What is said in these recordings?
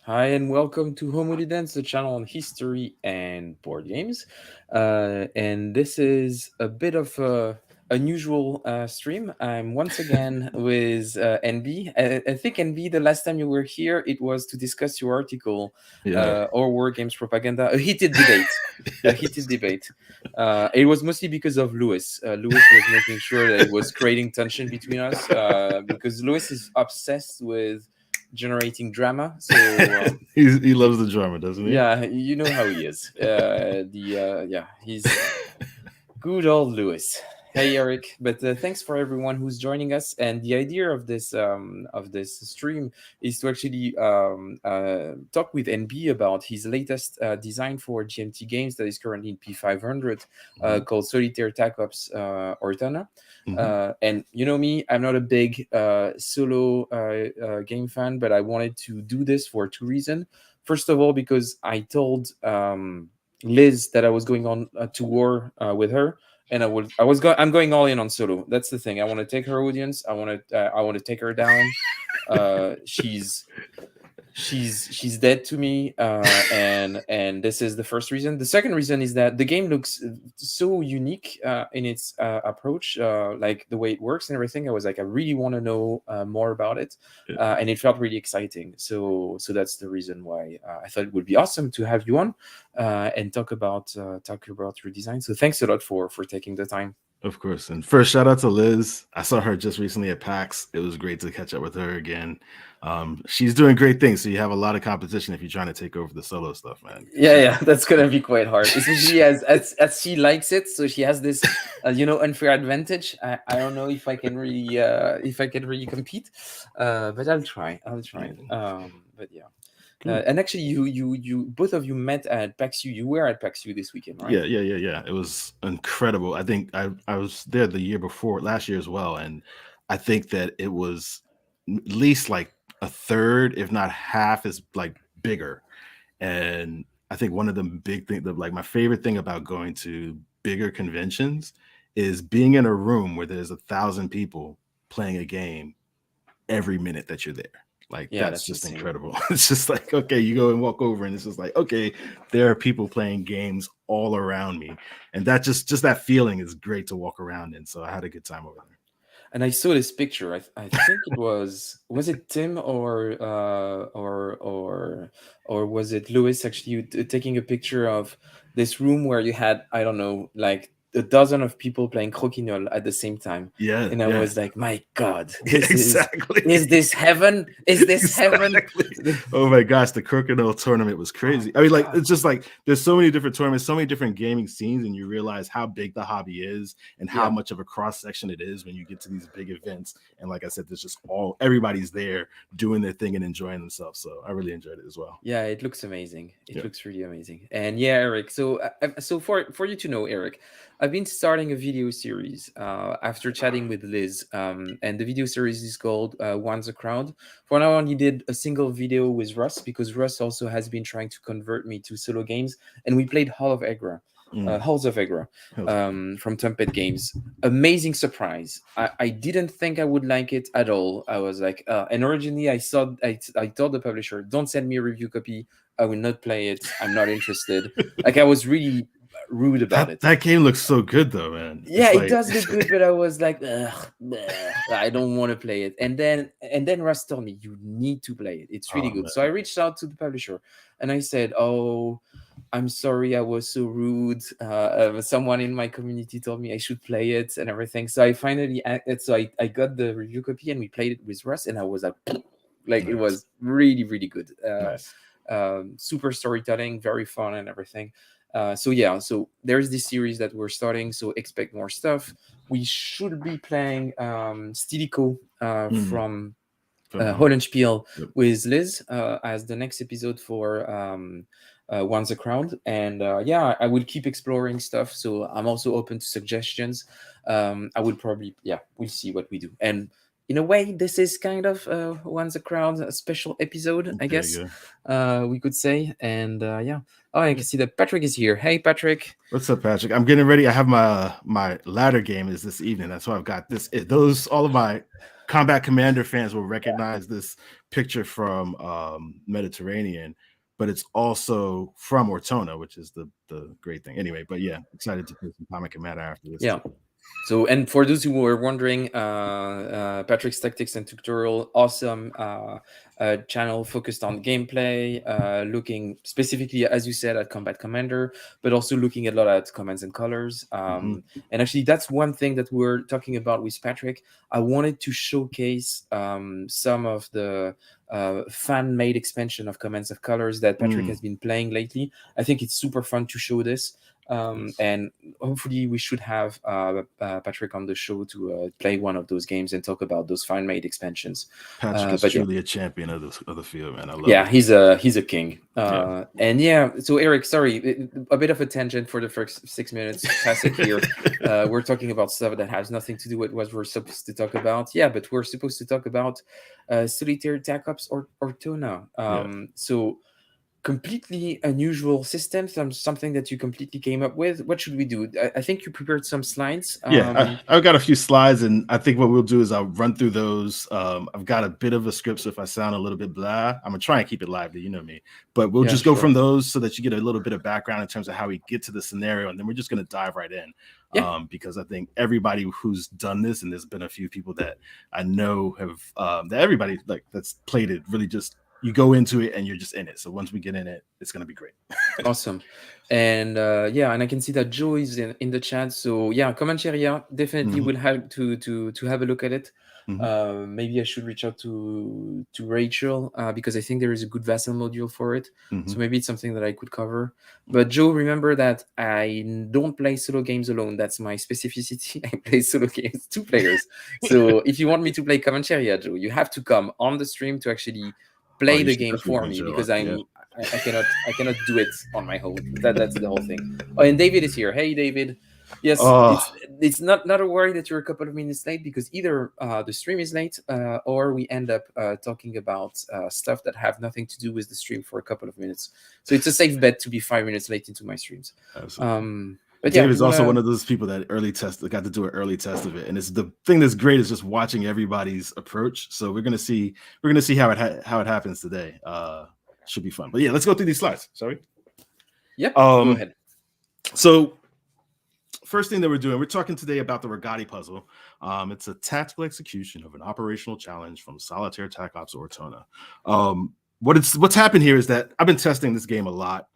Hi and welcome to Homo Dance, the channel on history and board games. And this is a bit of a unusual stream. I'm once again with NB. I think NB, the last time you were here, it was to discuss your article, Yeah. or war games propaganda, a heated debate. A heated Yes. debate. It was mostly because of Lewis. Lewis was making sure that it was creating tension between us because Lewis is obsessed with generating drama. So He loves the drama, doesn't he? yeah, you know how he is. Yeah, he's good old Lewis. Hey Eric, but thanks for everyone who's joining us. And the idea of this stream is to actually talk with NB about his latest design for GMT Games that is currently in P500, Hmm. called Solitaire TacOps Ortona. Hmm. And you know me, I'm not a big solo game fan, but I wanted to do this for two reasons. First of all, because I told Liz that I was going on to war with her, and I'm going all in on solo. That's the thing. I want to take her audience. I want to take her down. She's she's dead to me, and this is the first reason. The second reason is that the game looks so unique in its approach, like the way it works and everything. I was like, I really want to know more about it, Yeah. and it felt really exciting. So that's the reason why I thought it would be awesome to have you on and talk about your design. So thanks a lot for taking the time. Of course. And first, shout out to Liz. I saw her just recently at PAX. It was great to catch up with her again. She's doing great things. So you have a lot of competition if you're trying to take over the solo stuff, man. Yeah, that's gonna be quite hard, especially as she likes it. So she has this, unfair advantage. I don't know if I can really compete, but I'll try. I'll try. Yeah. But yeah, Cool. and actually, you both of you met at PAX U. You were at PAX U this weekend, right? Yeah. It was incredible. I think I was there the year before, last year as well. And I think that it was at least like a third, if not half, is like bigger. And I think one of the big things, like my favorite thing about going to bigger conventions is being in a room where there's 1,000 people playing a game every minute that you're there. Like Yeah, that's that's just insane. incredible. It's just like, okay, you go and walk over and it's just like, okay, there are people playing games all around me. And that just that feeling is great to walk around in. So I had a good time over And I saw this picture. I think it was it Tim or was it Lewis actually taking a picture of this room where you had, I don't know, like a dozen of people playing croquinole at the same time, there. and I Yeah. was like, my God, Exactly. is this heaven? Is this heaven? Exactly. Oh my gosh, the crocodile tournament was Oh crazy. I my mean, like, God. it's just like there's so many different tournaments, so many different gaming scenes, and you realize how big the hobby is and how Yeah. much of a cross section it is when you get to these big events. And like I said, there's just everybody's there doing their thing and enjoying themselves. So I really enjoyed it as well. Yeah, it looks amazing. It Yeah. looks really amazing. And yeah, Eric. So, so for you to know, Eric, I've been starting a video series after chatting with Liz, and the video series is called "Once a Crowd." For now, I only did a single video with Russ because Russ also has been trying to convert me to solo games, and we played Mm. Halls of Agra, That was fun. from Trumpet Games. Amazing surprise. I didn't think I would like it at all. I was like, and originally I told the publisher, don't send me a review copy. I will not play it. I'm not interested. Like I was really rude about that it. that game looks so good though, man. Yeah, It's it like does look good, but I was like, ugh, bleh, I don't want to play it. And then Russ told me you need to play it. It's really oh good. man. So I reached out to the publisher and I said, "Oh, I'm sorry, I was so rude. Someone in my community told me I should play it and everything." So I finally acted. So I got the review copy and we played it with Russ, and I was like it Nice. was really really good. Nice. Super storytelling, very fun and everything. So yeah, so there's this series that we're starting, so expect more stuff. We should be playing Stilico Mm. from From Hollenspiel yep. with Liz as the next episode for Once a Crowd. And yeah, I will keep exploring stuff. So I'm also open to suggestions. I will probably, yeah, we'll see what we do. And in a way, this is kind of Once a Crowd, a special episode, I There guess you we could say. And yeah, oh, I go. can see that Patrick is here. Hey, Patrick. What's up, Patrick? I'm getting ready. I have my ladder game is this evening. That's why I've got this. Those all of my Combat Commander fans will recognize this picture from Mediterranean, but it's also from Ortona, which is the great thing. Anyway, but yeah, excited to play some Combat Commander after this Yeah. too. So, and for those who were wondering, Patrick's Tactics and Tutorial, awesome channel focused on gameplay, looking specifically, as you said, at Combat Commander, but also looking a lot at commands and colors. And actually, that's one thing that we're talking about with Patrick. I wanted to showcase some of the fan-made expansion of commands of colors that Patrick has been playing lately. I think it's super fun to show this. And hopefully we should have Patrick on the show to play one of those games and talk about those fan-made expansions. Patrick is But yeah, truly a champion of the field, man. I love yeah, it. he's a king. And yeah, so Eric, sorry, a bit of a tangent for the first 6 minutes. Classic here. We're talking about stuff that has nothing to do with what we're supposed to talk about. Yeah, but we're supposed to talk about Solitaire TacOps or Ortona. So completely unusual system, something that you completely came up with. What should we do? I think you prepared some slides. I've got a few slides, and I think what we'll do is I'll run through those. I've got a bit of a script, so if I sound a little bit blah, I'm gonna try and keep it lively, you know me. But we'll just go from those so that you get a little bit of background in terms of how we get to the scenario, and then we're just gonna dive right in. Because I think everybody who's done this, and there's been a few people that I know have that everybody like that's played it really just you go into it and you're just in it. So once we get in it, it's going to be great. Awesome. And and I can see that Joe is in the chat. So yeah, Comancheria definitely will have to have a look at it. Maybe I should reach out to Rachel because I think there is a good vassal module for it. So maybe it's something that I could cover. But Joe, remember that I don't play solo games alone. That's my specificity. I play solo games 2 players. So if you want me to play Comancheria, Joe, you have to come on the stream to actually play the game for me because I cannot do it on my own. That's the whole thing. Oh, and David is here. Hey, David. Yes, it's not a worry that you're a couple of minutes late because either the stream is late or we end up talking about stuff that have nothing to do with the stream for a couple of minutes. So it's a safe bet to be 5 minutes late into my streams. Absolutely. But David's also one of those people that got to do an early test of it, and it's the thing that's great is just watching everybody's approach. So we're gonna see how it happens today. Should be fun. But yeah, let's go through these slides. Sorry. Yep. Go ahead. So first thing that we're talking today about the Regotti puzzle. It's a tactical execution of an operational challenge from Solitaire TacOps Ortona. What's happened here is that I've been testing this game a lot.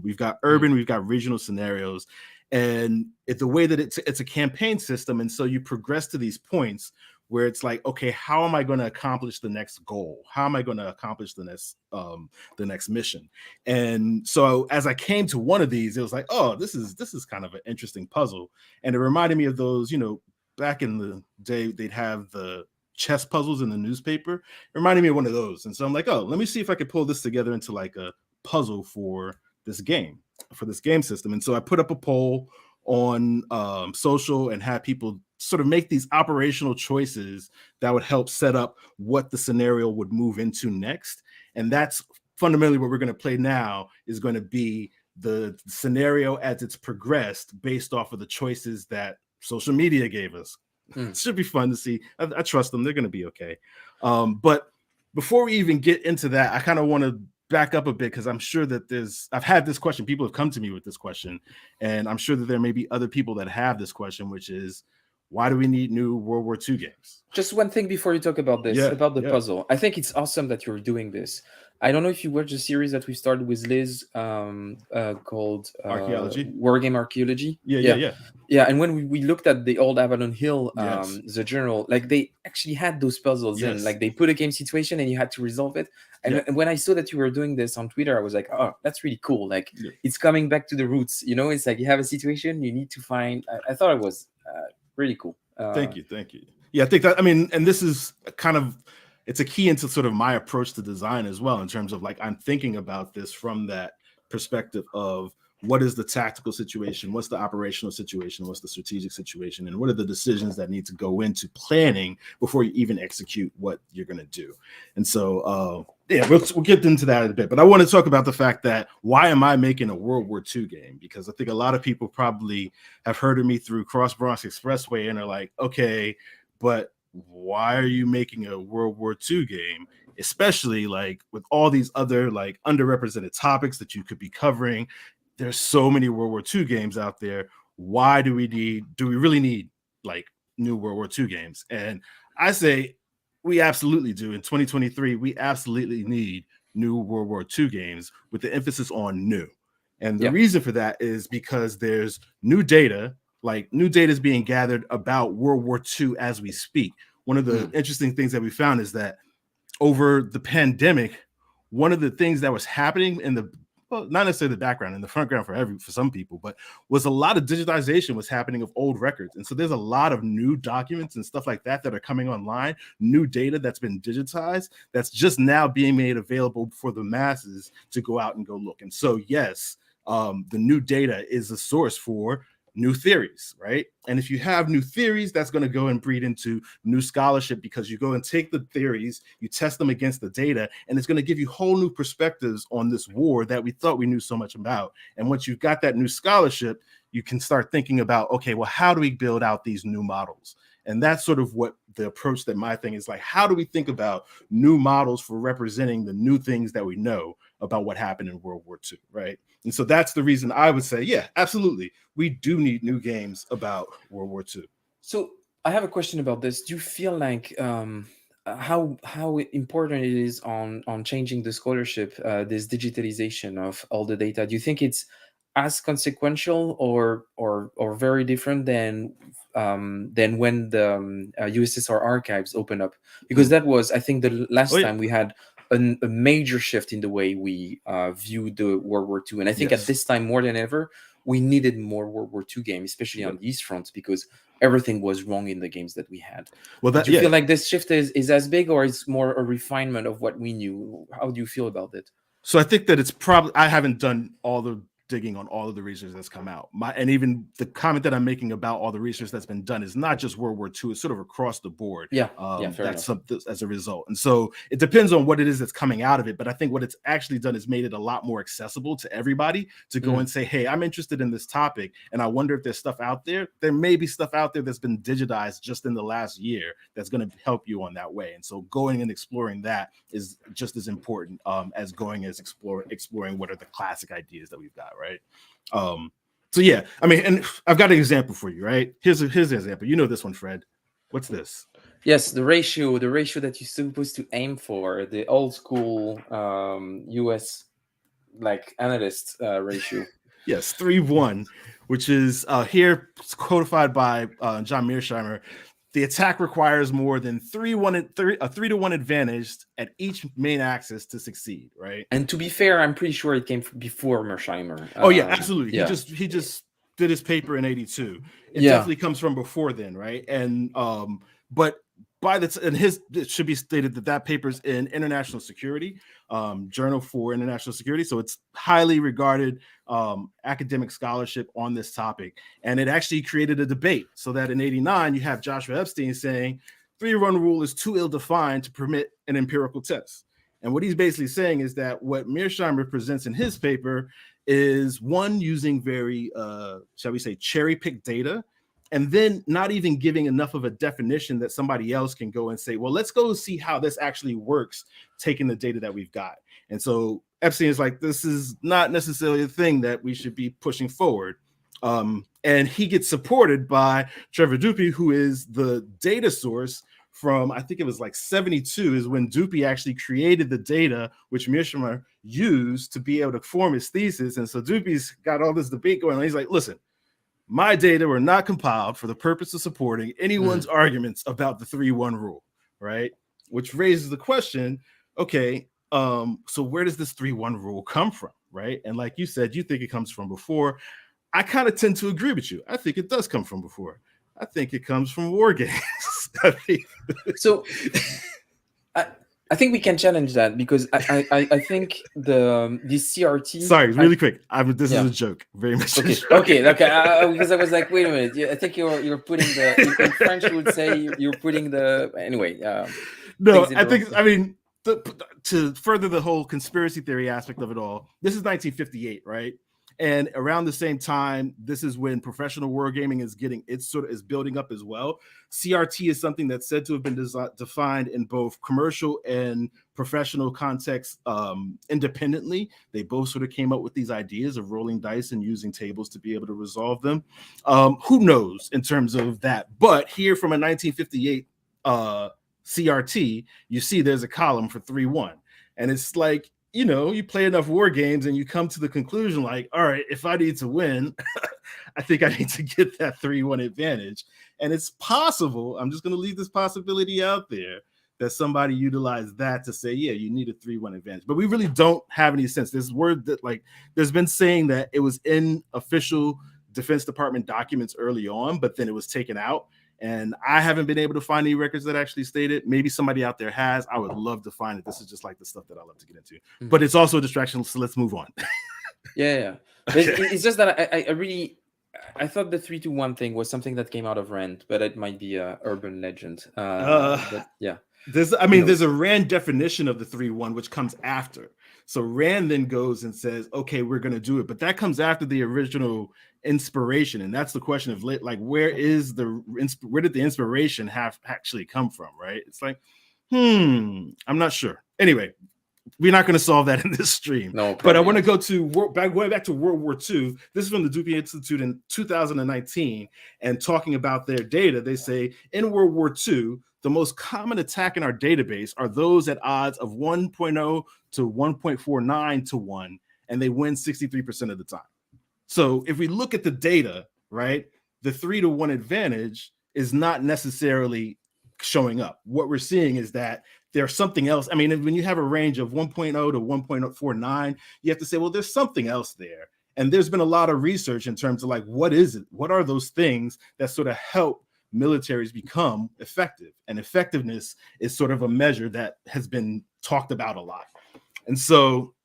We've got urban, we've got regional scenarios. And the way that it's a campaign system, and so you progress to these points where it's like, okay, how am I going to accomplish the next goal? How am I going to accomplish the next mission? And so as I came to one of these, it was like, oh, this is kind of an interesting puzzle, and it reminded me of those, back in the day they'd have the chess puzzles in the newspaper. It reminded me of one of those, and so I'm like, oh, let me see if I could pull this together into like a puzzle for this game system. And so I put up a poll on social and had people sort of make these operational choices that would help set up what the scenario would move into next. And that's fundamentally what we're going to play now is going to be the scenario as it's progressed based off of the choices that social media gave us. It should be fun to see. I trust them. They're going to be okay. But before we even get into that, I kind of want to back up a bit because I'm sure that I've had this question. People have come to me with this question, and I'm sure that there may be other people that have this question, which is, why do we need new World War II games? Just one thing before you talk about this, about the puzzle. I think it's awesome that you're doing this. I don't know if you watched the series that we started with Liz called Archaeology? War Game Archaeology. Yeah, and when we looked at the old Avalon Hill, the journal, like they actually had those puzzles in, like they put a game situation and you had to resolve it. And when I saw that you were doing this on Twitter, I was like, oh, that's really cool. Like it's coming back to the roots, it's like you have a situation, you need to find, I thought it was really cool. Thank you. Yeah, I think that, and this is kind of, it's a key into sort of my approach to design as well, in terms of like, I'm thinking about this from that perspective of what is the tactical situation, what's the operational situation, what's the strategic situation, and what are the decisions that need to go into planning before you even execute what you're going to do. And so, we'll get into that in a bit. But I want to talk about the fact that why am I making a World War II game? Because I think a lot of people probably have heard of me through Cross Bronx Expressway and are like, okay, but why are you making a World War II game, especially like with all these other like underrepresented topics that you could be covering? There's so many World War II games out there. Why do we really need like new World War II games? And I say we absolutely do. In 2023, we absolutely need new World War II games with the emphasis on new. And the Yeah. reason for that is because there's new data, like new data is being gathered about World War II as we speak. One of the interesting things that we found is that over the pandemic, one of the things that was happening in the, well, not necessarily the background, in the front ground for some people, but was a lot of digitization was happening of old records. And so there's a lot of new documents and stuff like that that are coming online, new data that's been digitized, that's just now being made available for the masses to go out and go look. And so, yes, the new data is a source for new theories, right? And if you have new theories, that's going to go and breed into new scholarship, because you go and take the theories, you test them against the data, and it's going to give you whole new perspectives on this war that we thought we knew so much about. And once you've got that new scholarship, you can start thinking about, okay, well, how do we build out these new models? And that's sort of what the approach that my thing is like. How do we think about new models for representing the new things that we know about what happened in World War II, right? And so that's the reason I would say, yeah, absolutely. We do need new games about World War II. So I have a question about this. Do you feel like how important it is on changing the scholarship, this digitalization of all the data? Do you think it's as consequential or very different than when the USSR archives open up? Because that was, I think, the last time we had a major shift in the way we viewed the World War II. And I think at this time, more than ever, we needed more World War II games, especially on these fronts, because everything was wrong in the games that we had. Well, do you feel like this shift is as big, or it's more a refinement of what we knew? How do you feel about it? So I think that it's probably, I haven't done all the digging on all of the research that's come out. And even the comment that I'm making about all the research that's been done is not just World War II, it's sort of across the board. Yeah, that's something as a result. And so it depends on what it is that's coming out of it. But I think what it's actually done is made it a lot more accessible to everybody to go and say, hey, I'm interested in this topic, and I wonder if there's stuff out there. There may be stuff out there that's been digitized just in the last year that's going to help you on that way. And so going and exploring that is just as important as going as exploring what are the classic ideas that we've got. Right. So yeah, I mean, and I've got an example for you, right? Here's an example. You know this one, Fred. What's this? Yes, the ratio that you're supposed to aim for, the old school US like analyst ratio. Yes, 3-1, which is here codified by John Mearsheimer. The attack requires more than 3-1 advantage at each main axis to succeed, right? And to be fair, I'm pretty sure it came before Mearsheimer. Oh yeah, absolutely. Yeah. He just did his paper in 82. It definitely comes from before then, right? And but it should be stated that paper's in International Security, Journal for International Security. So it's highly regarded academic scholarship on this topic. And it actually created a debate, so that in 89, you have Joshua Epstein saying 3-1 rule is too ill-defined to permit an empirical test. And what he's basically saying is that what Mearsheimer presents in his paper is one, using very, shall we say, cherry-picked data, and then not even giving enough of a definition that somebody else can go and say, well, let's go see how this actually works, taking the data that we've got. And so Epstein is like, this is not necessarily a thing that we should be pushing forward. And he gets supported by Trevor Dupuy, who is the data source from, I think it was like 72 is when Dupuy actually created the data, which Mearsheimer used to be able to form his thesis. And so Dupuy's got all this debate going on. He's like, listen, my data were not compiled for the purpose of supporting anyone's arguments about the 3-1 rule, right? Which raises the question, okay, so where does this 3-1 rule come from, right? And like you said, you think it comes from before. I kind of tend to agree with you. I think it does come from before. I think it comes from war games. So I think we can challenge that, because I think the CRT. Sorry, really quick. This is a joke. Very much. Okay. Because I was like, wait a minute. I think you're putting the, in French we would say you're putting the, anyway. No, I think, I mean, to further the whole conspiracy theory aspect of it all, this is 1958, right? And around the same time, this is when professional wargaming is getting it's sort of is building up as well. CRT is something that's said to have been defined in both commercial and professional contexts independently. They both sort of came up with these ideas of rolling dice and using tables to be able to resolve them. Who knows in terms of that? But here from a 1958 CRT, you see there's a column for 3-1. And it's like, you know, you play enough war games and you come to the conclusion like, all right, if I need to win, I think I need to get that 3-1 advantage. And it's possible, I'm just going to leave this possibility out there, that somebody utilized that to say, yeah, you need a 3-1 advantage. But we really don't have any sense. This word that like there's been saying that it was in official Defense Department documents early on, but then it was taken out. And I haven't been able to find any records that actually state it. Maybe somebody out there has. I would love to find it. This is just like the stuff that I love to get into. Mm-hmm. But it's also a distraction, so let's move on. Yeah. Okay. It's just that I thought the 3-1 thing was something that came out of Rand, but it might be a urban legend. But yeah. There's a Rand definition of the 3-1, which comes after. So Rand then goes and says, okay, we're going to do it. But that comes after the original inspiration. And that's the question of like, where did the inspiration have actually come from? Right. It's like, I'm not sure. Anyway, we're not going to solve that in this stream. No, but I want to go to going back to World War II. This is from the Deepen Institute in 2019. And talking about their data, they say in World War II, the most common attack in our database are those at odds of 1.0 to 1.49 to 1, and they win 63% of the time. So if we look at the data, right, the 3-1 advantage is not necessarily showing up. What we're seeing is that there's something else. I mean, when you have a range of 1.0 to 1.49, you have to say, well, there's something else there. And there's been a lot of research in terms of like, what is it? What are those things that sort of help militaries become effective? And effectiveness is sort of a measure that has been talked about a lot. And so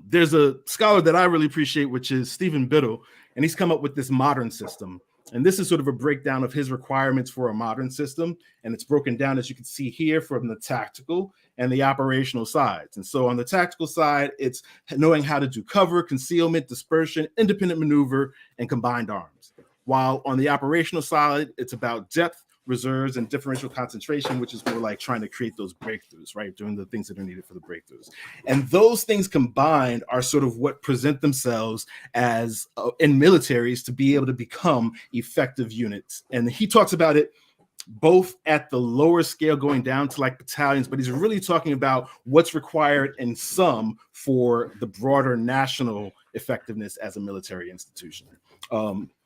there's a scholar that I really appreciate, which is Stephen Biddle, and he's come up with this modern system. And this is sort of a breakdown of his requirements for a modern system. And it's broken down, as you can see here, from the tactical and the operational sides. And so on the tactical side, it's knowing how to do cover, concealment, dispersion, independent maneuver, and combined arms. While on the operational side, it's about depth, reserves, and differential concentration, which is more like trying to create those breakthroughs, right? Doing the things that are needed for the breakthroughs. And those things combined are sort of what present themselves as in militaries to be able to become effective units. And he talks about it both at the lower scale going down to like battalions, but he's really talking about what's required in some for the broader national effectiveness as a military institution.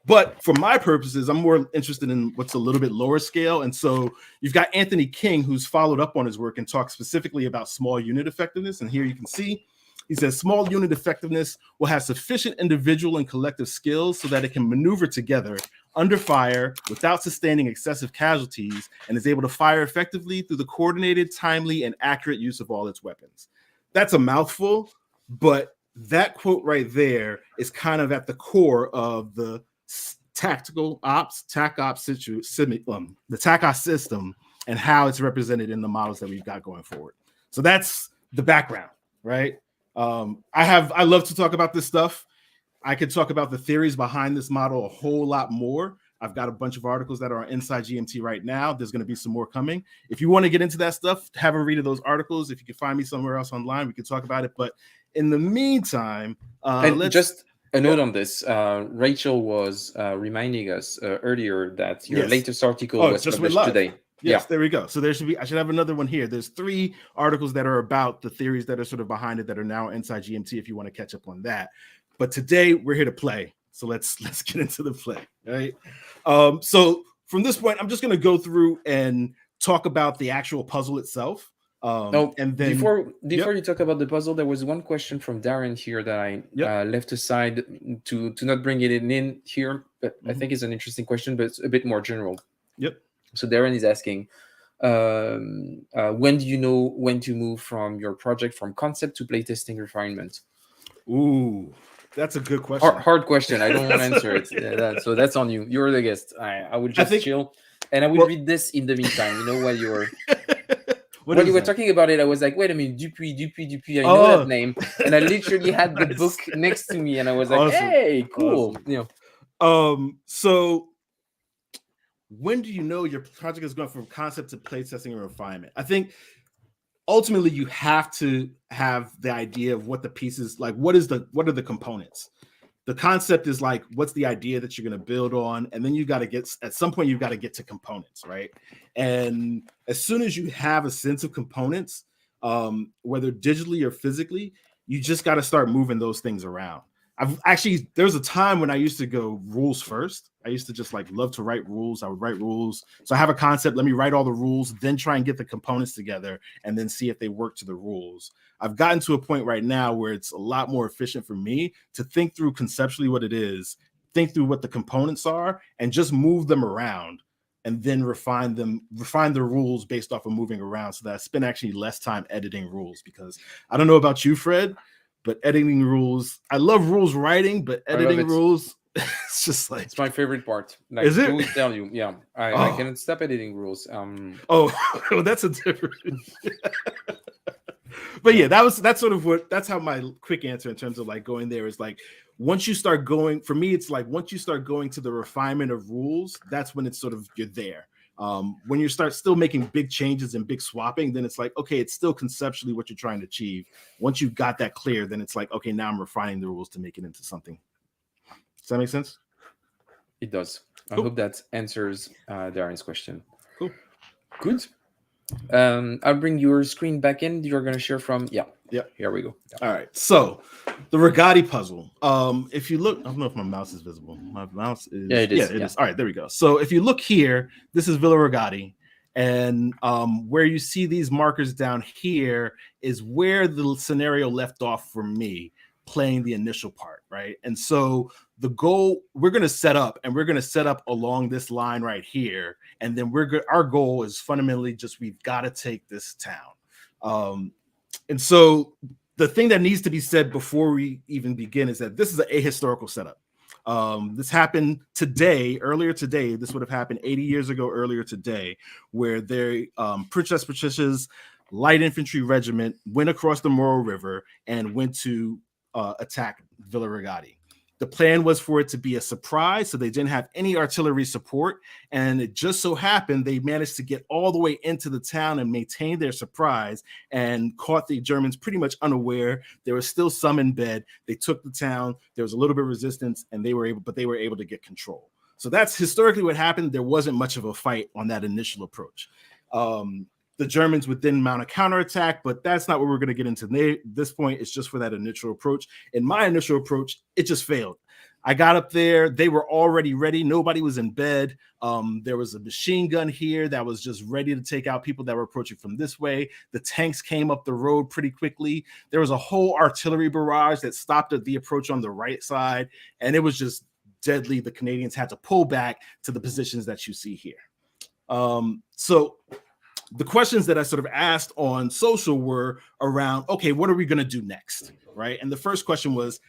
But for my purposes, I'm more interested in what's a little bit lower scale. And so you've got Anthony King, who's followed up on his work and talked specifically about small unit effectiveness. And here you can see, he says small unit effectiveness will have sufficient individual and collective skills so that it can maneuver together under fire without sustaining excessive casualties and is able to fire effectively through the coordinated, timely, and accurate use of all its weapons. That's a mouthful, but that quote right there is kind of at the core of the tactical ops, TacOps the TacOps system and how it's represented in the models that we've got going forward. So that's the background, right? I love to talk about this stuff. I could talk about the theories behind this model a whole lot more. I've got a bunch of articles that are inside GMT right now. There's going to be some more coming. If you want to get into that stuff, have a read of those articles. If you can find me somewhere else online, we can talk about it. But in the meantime, just a note on this. Rachel was reminding us earlier that your latest article was just published today. Yes, there we go. So I should have another one here. There's 3 articles that are about the theories that are sort of behind it that are now inside GMT if you want to catch up on that. But today we're here to play. So let's get into the play, right? So from this point, I'm just going to go through and talk about the actual puzzle itself. And then before you talk about the puzzle, there was one question from Darren here that I left aside to not bring it in here, but I think it's an interesting question, but it's a bit more general. Yep. So Darren is asking, when do you know when to move from your project from concept to playtesting refinement? Ooh, that's a good question. Hard question. I don't want to answer it. So that's on you. You're the guest. I would just chill, and I will read this in the meantime. You know, while you're. What When is you were that? talking about it, I was like, wait a minute, Dupuis, I know that Oh, name. And I literally had the book nice. next to me, and I was like, Awesome. hey, cool. Awesome. So when do you know your project is going from concept to play testing and refinement? I think ultimately you have to have the idea of what the pieces like. What are the components? The concept is like, what's the idea that you're going to build on, and then you got to get, at some point you've got to get to components, right? And as soon as you have a sense of components, whether digitally or physically, you just got to start moving those things around. I've actually, there's a time when I used to go rules first. I used to just like love to write rules. I would write rules. So I have a concept, let me write all the rules, then try and get the components together and then see if they work to the rules. I've gotten to a point right now where it's a lot more efficient for me to think through conceptually what it is, think through what the components are, and just move them around and then refine the rules based off of moving around, so that I spend actually less time editing rules. Because I don't know about you, Fred, but editing rules, I love rules writing, but I love editing it. rules, it's just like, It's my favorite part. is Like, I it? will tell you, yeah, I Oh, cannot stop editing rules. oh, that's a different. But Yeah, yeah, that's sort of that's how my quick answer in terms of like going there is like, once you start going, for me, it's like once you start going to the refinement of rules, that's when it's sort of you're there. When you start still making big changes and big swapping, then it's like, okay, it's still conceptually what you're trying to achieve. Once you've got that clear, then it's like, okay, now I'm refining the rules to make it into something. Does that make sense? it does. I Cool. hope that answers Darren's question. Cool. Good. I'll bring your screen back in. You're gonna share from, yeah. Yep. Here we go. Yeah. All right. So the Rigati puzzle. If you look, I don't know if my mouse is visible. My mouse Yeah, is, it yeah, is. it Yeah. is. All right, there we go. So if you look here, this is Villa Rigati. And where you see these markers down here is where the scenario left off for me playing the initial part, right? And so the goal we're going to set up, and we're going to set up along this line right here. And then our goal is fundamentally just, we've got to take this town. And so the thing that needs to be said before we even begin is that this is an ahistorical setup. This happened earlier today. This would have happened 80 years ago, earlier today, where Princess Patricia's light infantry regiment went across the Moro River and went to attack Villa Rigati. The plan was for it to be a surprise, so they didn't have any artillery support, and it just so happened they managed to get all the way into the town and maintain their surprise and caught the Germans pretty much unaware. There was still some in bed. They took the town. There was a little bit of resistance, and they were able to get control. So that's historically what happened. There wasn't much of a fight on that initial approach. The Germans would then mount a counterattack, but that's not what we're going to get into. This point is just for that initial approach. In my initial approach, it just failed. I got up there. They were already ready. Nobody was in bed. There was a machine gun here that was just ready to take out people that were approaching from this way. The tanks came up the road pretty quickly. There was a whole artillery barrage that stopped at the approach on the right side, and it was just deadly. The Canadians had to pull back to the positions that you see here. So the questions that I sort of asked on social were around, okay, what are we going to do next, right? And the first question was,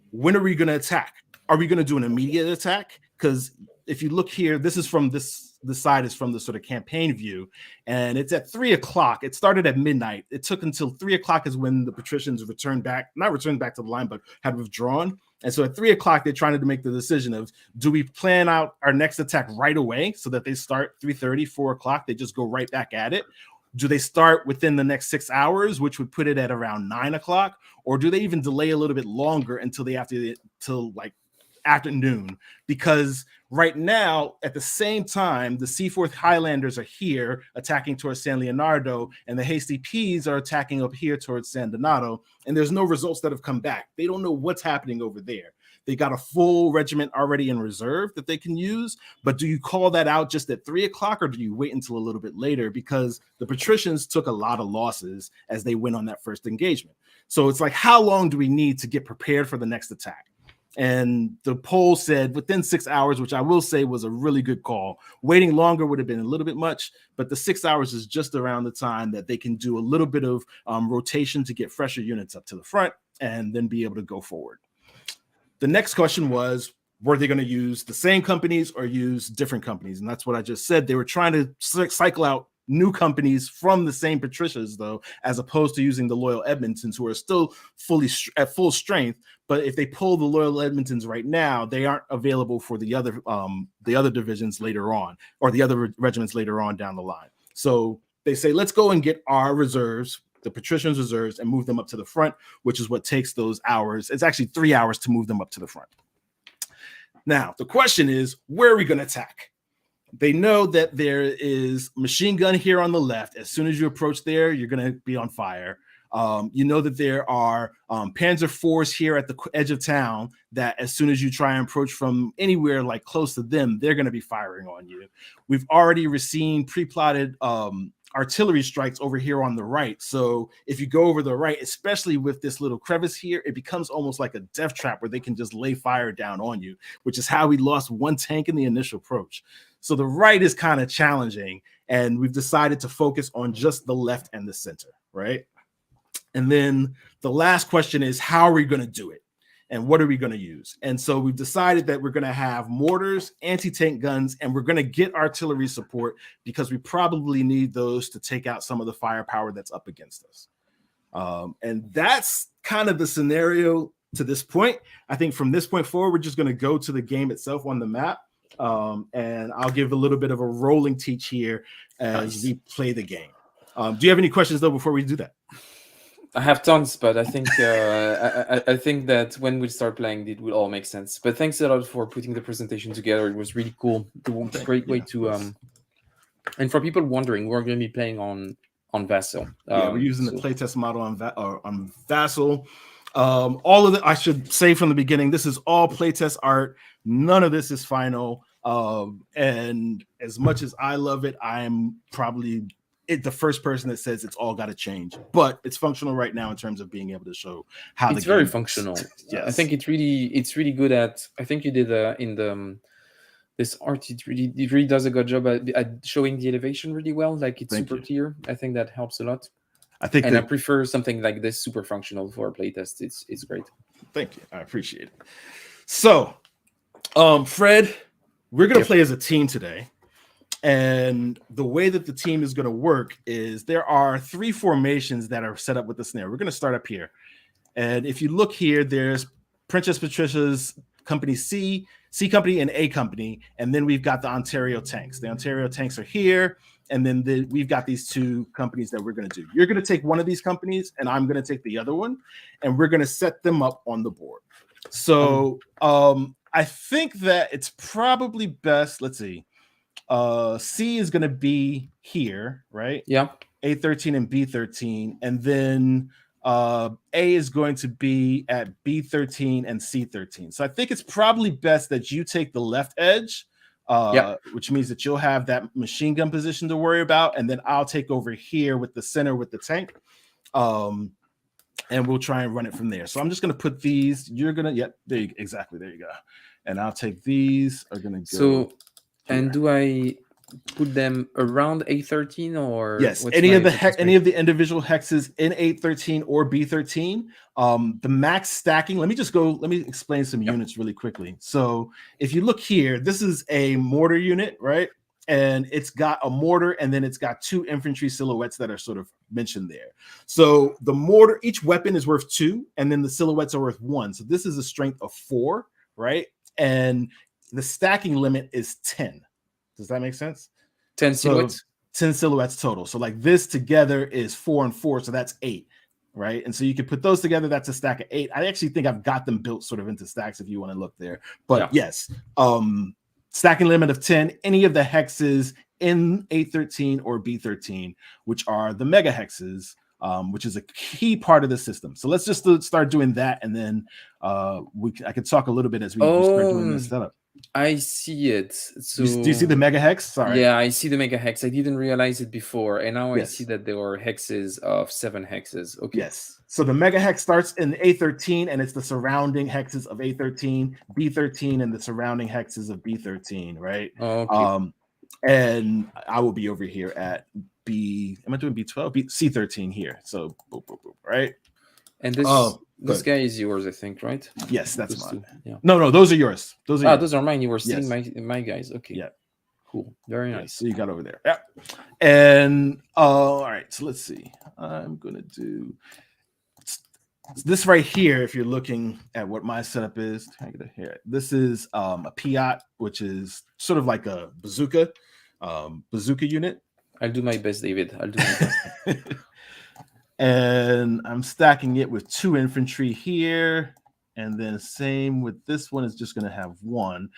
when are we going to attack? Are we going to do an immediate attack? Because if you look here, this is from this side is from the sort of campaign view, and it's at 3 o'clock. It started at midnight. It took until 3 o'clock is when the patricians not returned back to the line, but had withdrawn. And so at 3 o'clock, they're trying to make the decision of, do we plan out our next attack right away so that they start 3:30, 4 o'clock, they just go right back at it? Do they start within the next 6 hours, which would put it at around 9 o'clock? Or do they even delay a little bit longer until like afternoon? Because right now, at the same time, the Seaforth Highlanders are here attacking towards San Leonardo, and the Hasty Peas are attacking up here towards San Donato, and there's no results that have come back. They don't know what's happening over there. They got a full regiment already in reserve that they can use, but do you call that out just at 3 o'clock, or do you wait until a little bit later? Because the patricians took a lot of losses as they went on that first engagement. So it's like, how long do we need to get prepared for the next attack? And the poll said within 6 hours, which I will say was a really good call. Waiting longer would have been a little bit much, but the 6 hours is just around the time that they can do a little bit of rotation to get fresher units up to the front and then be able to go forward. The next question was, were they going to use the same companies or use different companies? And that's what I just said. They were trying to cycle out new companies from the same Patricias, though, as opposed to using the loyal Edmontons, who are still fully at full strength. But if they pull the loyal Edmontons right now, they aren't available for the other divisions later on, or the other regiments later on down the line. So they say, let's go and get our reserves, the patricians' reserves, and move them up to the front, which is what takes those hours. It's actually 3 hours to move them up to the front. Now, the question is, where are we going to attack? They know that there is machine gun here on the left. As soon as you approach there, you're going to be on fire. You know that there are Panzer IVs here at the edge of town that as soon as you try and approach from anywhere like close to them, they're going to be firing on you. We've already seen pre-plotted artillery strikes over here on the right. So if you go over the right, especially with this little crevice here, it becomes almost like a death trap where they can just lay fire down on you, which is how we lost one tank in the initial approach. So the right is kind of challenging, and we've decided to focus on just the left and the center, right? And then the last question is, how are we going to do it? And what are we going to use? And so we've decided that we're going to have mortars, anti-tank guns, and we're going to get artillery support because we probably need those to take out some of the firepower that's up against us. And that's kind of the scenario to this point. I think from this point forward, we're just going to go to the game itself on the map. And I'll give a little bit of a rolling teach here as we play the game. Do you have any questions, though, before we do that? I have tons, but I think I think that when we start playing, it will all make sense. But thanks a lot for putting the presentation together. It was really cool. It's a great way to and for people wondering, we're going to be playing on Vassal. We're using the playtest model on Vassal. All of it, I should say from the beginning, this is all playtest art. None of this is final. And as much as I love it, I am probably the first person that says it's all got to change, but it's functional right now in terms of being able to show how it's very functional. Yes. I think it's really good at. I think you did in the this art. It really does a good job at showing the elevation really well. Like it's super clear. I think that helps a lot. I prefer something like this, super functional for a playtest. It's great. Thank you. I appreciate it. So, Fred, we're gonna play as a team today. And the way that the team is going to work is there are 3 formations that are set up with the snare. We're going to start up here. And if you look here, there's Princess Patricia's Company C Company, and A Company. And then we've got the Ontario tanks. The Ontario tanks are here. And then we've got these 2 companies that we're going to do. You're going to take one of these companies, and I'm going to take the other one. And we're going to set them up on the board. So I think that it's probably best. Let's see. C is going to be here, right? Yeah. A13 and B13. And then A is going to be at B13 and C13. So I think it's probably best that you take the left edge, which means that you'll have that machine gun position to worry about. And then I'll take over here with the center with the tank. And we'll try and run it from there. So I'm just going to put these. You're going to, exactly. There you go. And I'll take these. Are going to go. So, and do I put them around A13 or yes? Any of the individual hexes in A13 or B13. The max stacking. Let me explain some units really quickly. So if you look here, this is a mortar unit, right? And it's got a mortar, and then it's got 2 infantry silhouettes that are sort of mentioned there. So the mortar, each weapon is worth 2, and then the silhouettes are worth 1. So this is a strength of 4, right? And the stacking limit is 10. Does that make sense? 10 silhouettes? 10 silhouettes total. So like this together is 4 and 4. So that's 8, right? And so you can put those together. That's a stack of 8. I actually think I've got them built sort of into stacks if you want to look there. But yes, stacking limit of 10. Any of the hexes in A13 or B13, which are the mega hexes, which is a key part of the system. So let's just start doing that. And then I could talk a little bit as we start doing this setup. I see it. So do you see the mega hex? Sorry. Yeah, I see the mega hex. I didn't realize it before, and now I see that there are hexes of 7 hexes. Okay. Yes. So the mega hex starts in A13, and it's the surrounding hexes of A13, B13, and the surrounding hexes of B13. Right. Okay. And I will be over here at B. Am I doing B12? C13 here. So boop, boop, boop, right. And this guy is yours, I think, right? Yes, that's mine. Yeah. No, those are yours. Those are mine. You were stealing my guys. Okay. Yeah. Cool. Very Yeah, nice. so you got over there. Yeah. And all right, so let's see. I'm gonna do this right here. If you're looking at what my setup is, here. This is a Piat, which is sort of like a bazooka unit. I'll do my best, David. I'll do my best. And I'm stacking it with 2 infantry here. And then same with this one is just going to have 1.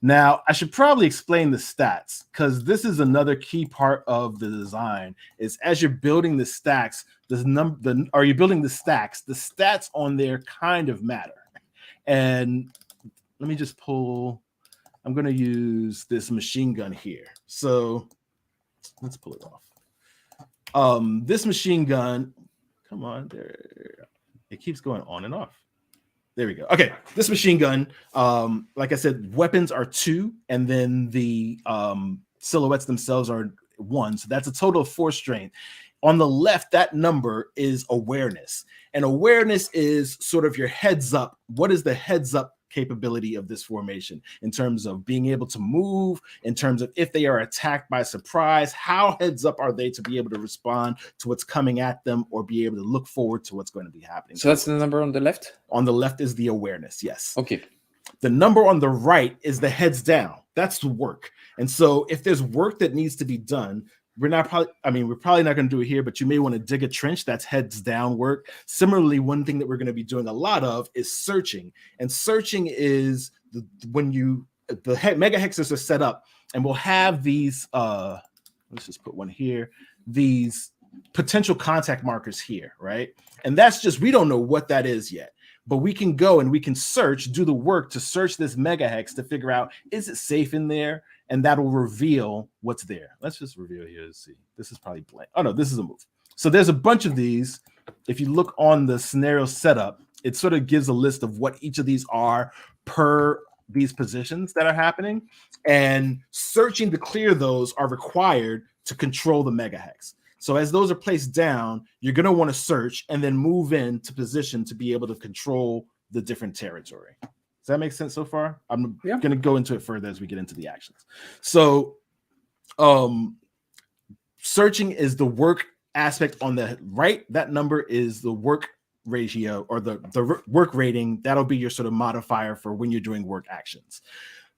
Now, I should probably explain the stats because this is another key part of the design is as you're building the stacks, you're building the stacks, the stats on there kind of matter. And let me just I'm going to use this machine gun here. So let's pull it off. This machine gun, come on, there. It keeps going on and off. There we go. Okay, this machine gun, like I said, weapons are 2, and then the silhouettes themselves are 1. So that's a total of 4 strength. On the left, that number is awareness. And awareness is sort of your heads up. What is the heads up capability of this formation in terms of being able to move, in terms of if they are attacked by surprise, how heads up are they to be able to respond to what's coming at them or be able to look forward to what's going to be happening. So that's the number on the left? On the left is the awareness, yes. Okay. The number on the right is the heads down. That's the work. And so if there's work that needs to be done, we're probably not going to do it here, but you may want to dig a trench. That's heads down work. Similarly, one thing that we're going to be doing a lot of is searching. And searching is when the megahexes are set up, and we'll have these, let's just put one here, these potential contact markers here, right? And that's just, we don't know what that is yet. But we can go and we can do the work to search this megahex to figure out, is it safe in there? And that'll reveal what's there. Let's just reveal here to see. This is probably blank. Oh, no, this is a move. So there's a bunch of these. If you look on the scenario setup, it sort of gives a list of what each of these are per these positions that are happening. And searching to clear those are required to control the megahex. So as those are placed down, you're going to want to search and then move into position to be able to control the different territory. Does that make sense so far? I'm going to go into it further as we get into the actions. So searching is the work aspect on the right. That number is the work ratio or the work rating. That'll be your sort of modifier for when you're doing work actions.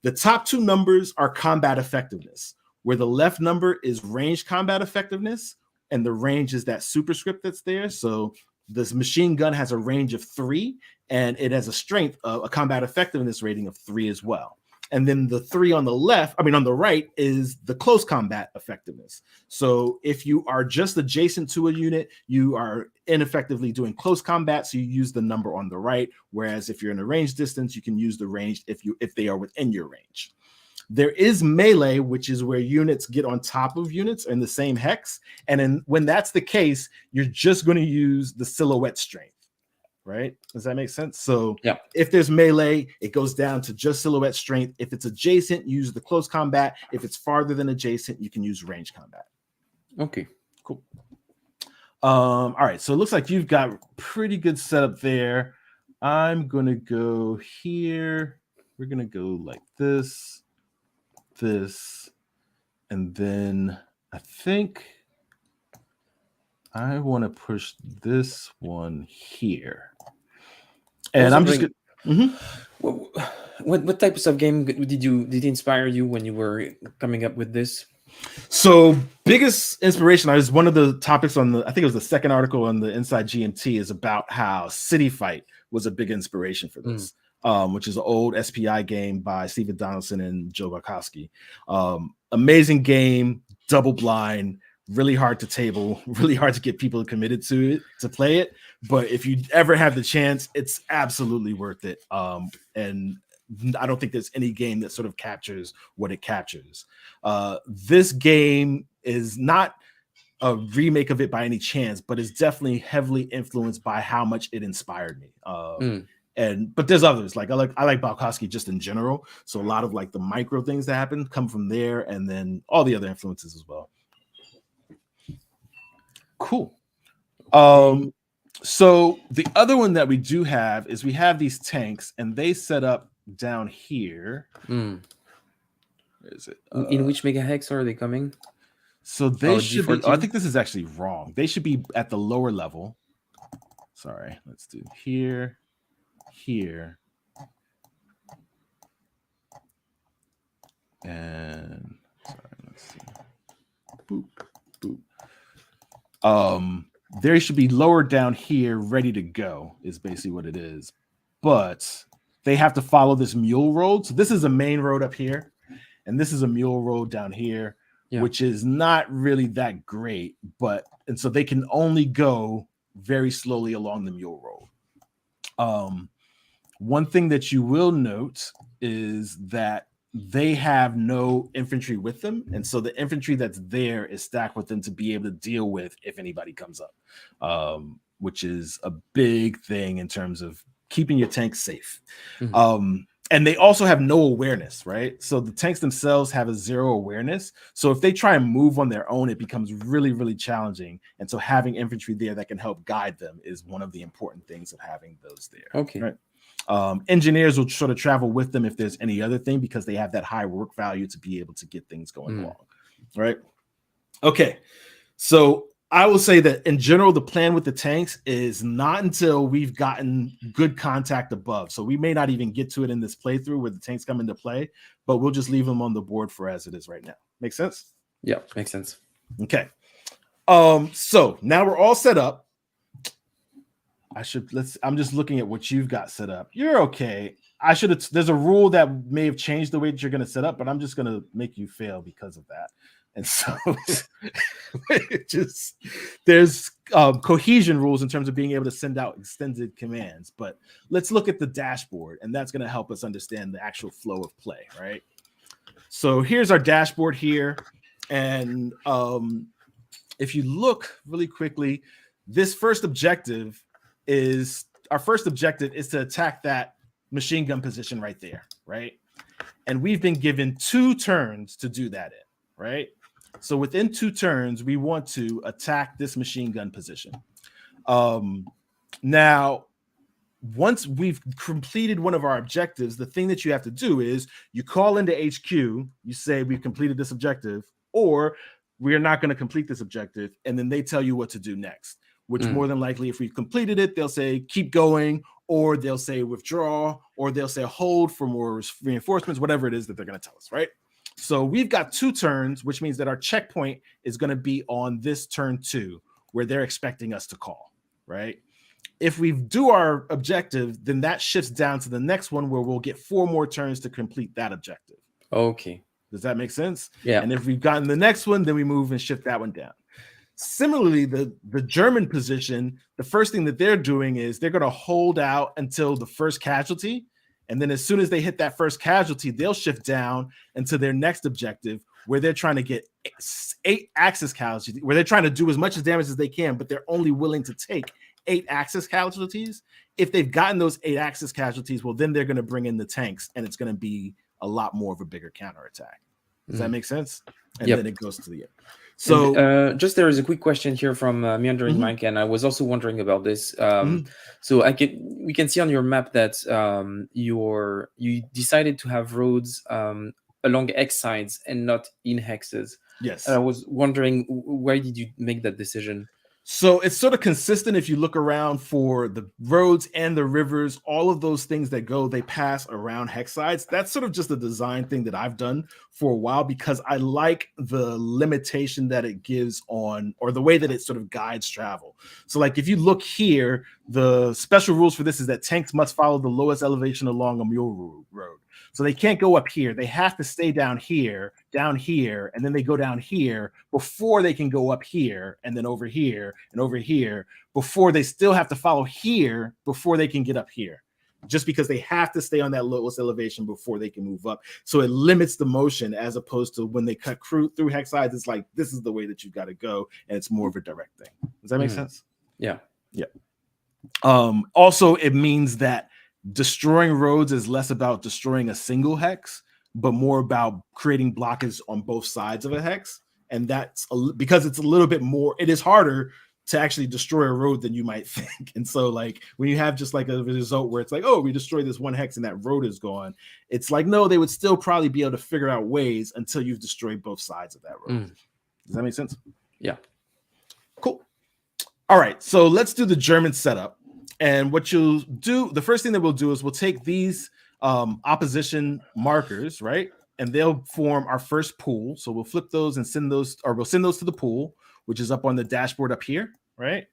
The top 2 numbers are combat effectiveness, where the left number is range combat effectiveness, and the range is that superscript that's there. So this machine gun has a range of 3, and it has a strength of a combat effectiveness rating of 3 as well. And then the 3 on the right is the close combat effectiveness. So if you are just adjacent to a unit, you are ineffectively doing close combat, so you use the number on the right. Whereas if you're in a range distance, you can use the range if they are within your range. There is melee, which is where units get on top of units in the same hex. And when that's the case, you're just going to use the silhouette strength, right? Does that make sense? So if there's melee, it goes down to just silhouette strength. If it's adjacent, use the close combat. If it's farther than adjacent, you can use range combat. Okay, cool. All right, so it looks like you've got pretty good setup there. I'm going to go here. We're going to go like this, and then I think I want to push this one here. And I'm just going what types of game did inspire you when you were coming up with this? So biggest inspiration, I was one of the topics on I think it was the second article on the Inside GMT is about how City Fight was a big inspiration for this. Which is an old SPI game by Steven Donaldson and Joe Barkowski. Amazing game, double blind, really hard to table, really hard to get people committed to it, to play it. But if you ever have the chance, it's absolutely worth it. And I don't think there's any game that sort of captures what it captures. This game is not a remake of it by any chance, but it's definitely heavily influenced by how much it inspired me. But there's others. Like I like Balkowski just in general. So a lot of like the micro things that happen come from there, and then all the other influences as well. Cool. So the other one that we do have is we have these tanks, and they set up down here. Where is it? In which megahex are they coming? So they Oh, should be. Oh, I G14. think this is actually wrong. They should be at the lower level. Sorry, let's do here, here, and sorry, let's see. Boop, boop. They should be lower down here, ready to go, is basically what it is. But they have to follow this mule road. So this is a main road up here, and this is a mule road down here, Yeah. which is not really that great. And so they can only go very slowly along the mule road. One thing that you will note is that they have no infantry with them, and so the infantry that's there is stacked with them to be able to deal with if anybody comes up, which is a big thing in terms of keeping your tanks safe. And they also have no awareness, right? So the tanks themselves have a 0 awareness. So if they try and move on their own, it becomes really, really challenging. And so having infantry there that can help guide them is one of the important things of having those there. Okay. Right? Engineers will sort of travel with them if there's any other thing, because they have that high work value to be able to get things going along. Right? Okay. So I will say that in general, the plan with the tanks is not until we've gotten good contact above. So we may not even get to it in this playthrough where the tanks come into play, but we'll just leave them on the board for as it is right now. Make sense? Yeah, makes sense. Okay. So now we're all set up. I'm just looking at what you've got set up. You're okay. There's a rule that may have changed the way that you're going to set up, but I'm just going to make you fail because of that. And so there's cohesion rules in terms of being able to send out extended commands. But let's look at the dashboard, and that's going to help us understand the actual flow of play, right? So here's our dashboard here. And if you look really quickly, this first objective is to attack that machine gun position right there, right? And we've been given 2 turns to do that in, right? So within 2 turns, we want to attack this machine gun position. Now, once we've completed one of our objectives, the thing that you have to do is you call into HQ, you say we've completed this objective, or we are not going to complete this objective, and then they tell you what to do next. Which more than likely, if we've completed it, they'll say keep going, or they'll say withdraw, or they'll say hold for more reinforcements, whatever it is that they're going to tell us, right? So we've got 2 turns, which means that our checkpoint is going to be on this turn 2, where they're expecting us to call, right? If we do our objective, then that shifts down to the next one where we'll get 4 more turns to complete that objective. Okay. Does that make sense? Yeah. And if we've gotten the next one, then we move and shift that one down. Similarly, the German position, the first thing that they're doing is they're going to hold out until the first casualty. And then as soon as they hit that first casualty, they'll shift down into their next objective, where they're trying to get 8 Axis casualties, where they're trying to do as much damage as they can, but they're only willing to take 8 Axis casualties. If they've gotten those 8 Axis casualties, well, then they're going to bring in the tanks, and it's going to be a lot more of a bigger counterattack. Does that make sense? And then it goes to the end. So and, just there is a quick question here from Meandering Mike, and I was also wondering about this. So we can see on your map that you decided to have roads along X sides and not in hexes. Yes. I was wondering, why did you make that decision? So it's sort of consistent if you look around for the roads and the rivers, all of those things that they pass around hex sides. That's sort of just a design thing that I've done for a while, because I like the limitation that it gives on, or the way that it sort of guides travel. So like if you look here, the special rules for this is that tanks must follow the lowest elevation along a mule road. So they can't go up here. They have to stay down here, and then they go down here before they can go up here, and then over here, and over here, before they still have to follow here before they can get up here, just because they have to stay on that lowest elevation before they can move up. So it limits the motion, as opposed to when they cut through hex sides, it's like, this is the way that you've got to go, and it's more of a direct thing. Does that make sense? Yeah. Yeah. Also, it means that destroying roads is less about destroying a single hex, but more about creating blockage on both sides of a hex. And that's because it's a little bit more, it is harder to actually destroy a road than you might think. And so like when you have just like a result where it's like, oh, we destroyed this one hex and that road is gone, it's like, no, they would still probably be able to figure out ways until you've destroyed both sides of that road. Does that make sense? Yeah. Cool. All right, so let's do the German setup. And what you'll do, the first thing that we'll do is we'll take these opposition markers, right? And they'll form our first pool. So we'll flip those and send those, or we'll send those to the pool, which is up on the dashboard up here, right?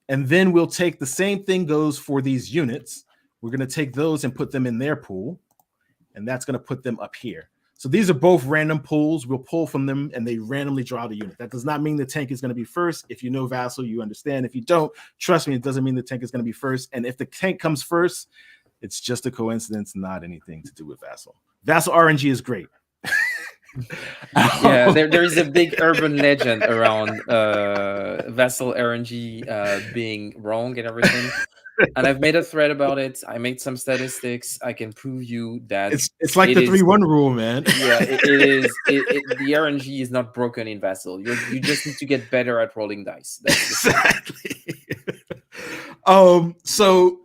And then we'll take the same thing goes for these units. We're going to take those and put them in their pool, and that's going to put them up here. So these are both random pools. We'll pull from them, and they randomly draw the unit. That does not mean the tank is going to be first. If you know Vassal, you understand. If you don't, trust me, it doesn't mean the tank is going to be first. And if the tank comes first, it's just a coincidence, not anything to do with Vassal. Vassal RNG is great. Yeah, there is a big urban legend around Vassal RNG being wrong and everything. And I've made a thread about it. I made some statistics. I can prove you that it's like the 3-1 rule, man. Yeah, it is. The RNG is not broken in Vassal. You just need to get better at rolling dice. That's exactly. So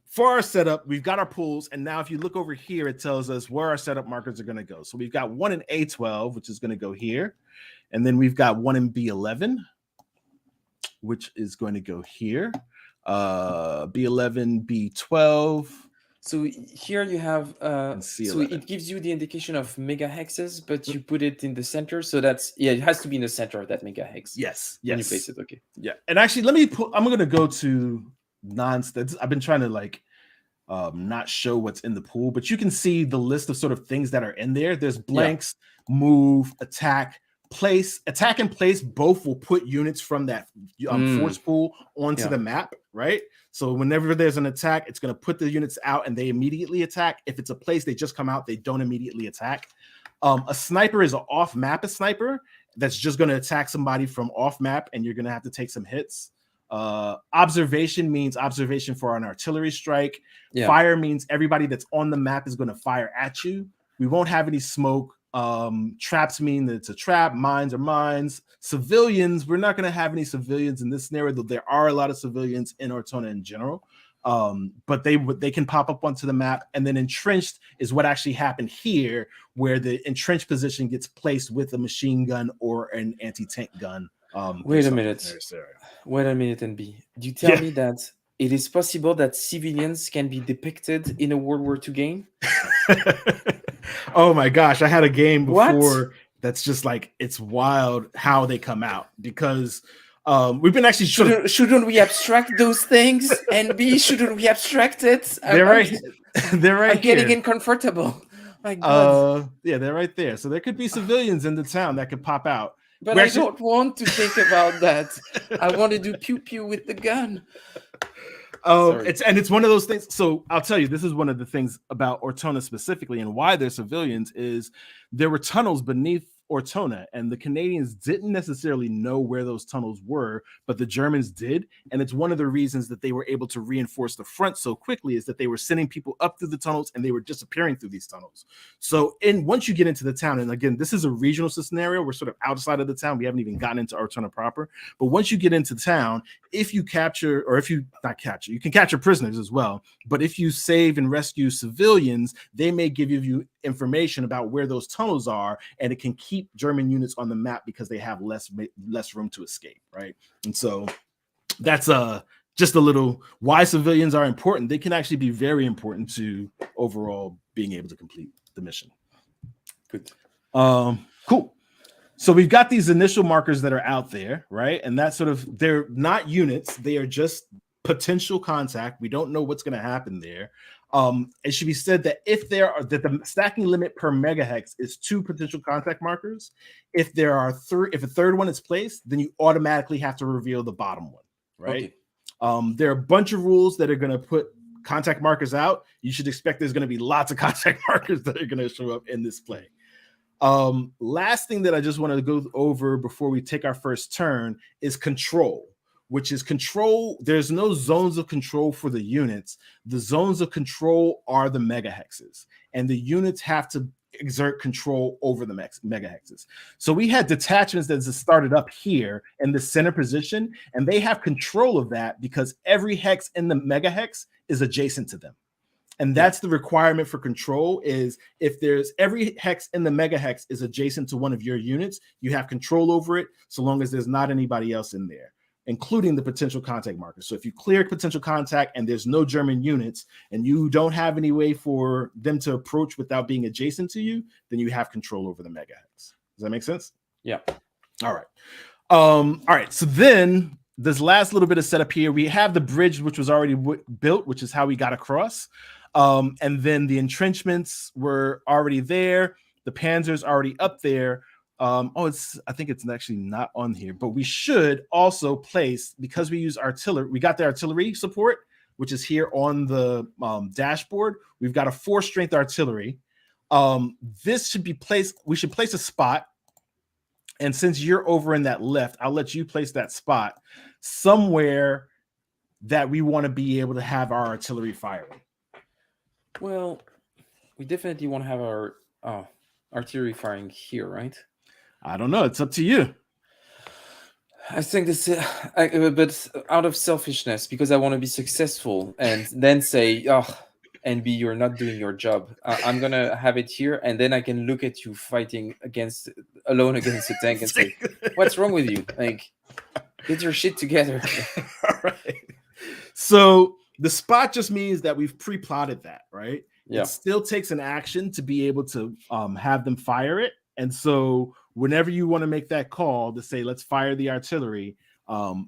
for our setup, we've got our pools, and now if you look over here, it tells us where our setup markers are going to go. So we've got one in A12, which is going to go here, and then we've got one in B11, which is going to go here. B11, B12. So here you have so it gives you the indication of megahexes, but you put it in the center. So that's, yeah, it has to be in the center of that megahex. Yes. When you place it. Okay. Yeah. And actually, I'm going to go to non-stats. I've been trying to like not show what's in the pool, but you can see the list of sort of things that are in there. There's blanks, move, attack, place. Attack and place both will put units from that force pool onto the map, right? So whenever there's an attack, it's going to put the units out and they immediately attack. If it's a place, they just come out, they don't immediately attack. A sniper is an off-map sniper that's just going to attack somebody from off-map, and you're going to have to take some hits. Observation means observation for an artillery strike. Fire means everybody that's on the map is going to fire at you. We won't have any smoke. Traps mean that it's a trap. Mines are mines. Civilians, we're not going to have any civilians in this scenario, though there are a lot of civilians in Ortona in general. But they can pop up onto the map. And then entrenched is what actually happened here, where the entrenched position gets placed with a machine gun or an anti-tank gun. Wait a minute, NB. Do you tell me that it is possible that civilians can be depicted in a World War II game? Oh my gosh, I had a game before that's just like, it's wild how they come out, because we've been actually shouldn't we abstract those things? NB, shouldn't we abstract it? They're right. They're right. I'm getting uncomfortable. My God. Yeah, they're right there. So there could be civilians in the town that could pop out. But I don't want to think about that. I want to do pew pew with the gun. It's one of those things. So I'll tell you, this is one of the things about Ortona specifically, and why they're civilians, is there were tunnels beneath Ortona, and the Canadians didn't necessarily know where those tunnels were, but the Germans did. And it's one of the reasons that they were able to reinforce the front so quickly, is that they were sending people up through the tunnels and they were disappearing through these tunnels. So once you get into the town, and again, this is a regional scenario, we're sort of outside of the town, we haven't even gotten into Ortona proper, but once you get into town, if you capture, or if you not capture, you can capture prisoners as well, but if you save and rescue civilians, they may give you information about where those tunnels are, and it can keep German units on the map because they have less room to escape, right? And so that's just a little why civilians are important. They can actually be very important to overall being able to complete the mission. Good. Cool. So we've got these initial markers that are out there, right? And that's sort of, they're not units, they are just potential contact. We don't know what's going to happen there. It should be said that if the stacking limit per megahex is 2 potential contact markers, if a third one is placed, then you automatically have to reveal the bottom one, right? Okay. There are a bunch of rules that are going to put contact markers out. You should expect there's going to be lots of contact markers that are going to show up in this play. Last thing that I just want to go over before we take our first turn is control, which is control. There's no zones of control for the units. The zones of control are the megahexes, and the units have to exert control over the megahexes. So we had detachments that started up here in the center position, and they have control of that because every hex in the megahex is adjacent to them. And that's the requirement for control, is if there's every hex in the megahex is adjacent to one of your units, you have control over it so long as there's not anybody else in there, including the potential contact markers. So if you clear potential contact and there's no German units and you don't have any way for them to approach without being adjacent to you, then you have control over the megahex. Does that make sense? Yeah. All right. All right. So then this last little bit of setup here, we have the bridge, which was already built, which is how we got across. And then the entrenchments were already there. The panzer's already up there. I think it's actually not on here, but we should also place, because we use artillery, we got the artillery support, which is here on the dashboard. We've got a 4-strength artillery. This should be placed, we should place a spot. And since you're over in that left, I'll let you place that spot somewhere that we want to be able to have our artillery firing. Well, we definitely want to have our artillery firing here, right? I don't know. It's up to you. I think this, but out of selfishness, because I want to be successful, and then say, NB, you're not doing your job. I'm gonna have it here, and then I can look at you fighting alone against a tank and say, "What's wrong with you? Like, get your shit together." All right. So the spot just means that we've pre-plotted that, right? Yeah. It still takes an action to be able to have them fire it, and so whenever you want to make that call to say, let's fire the artillery,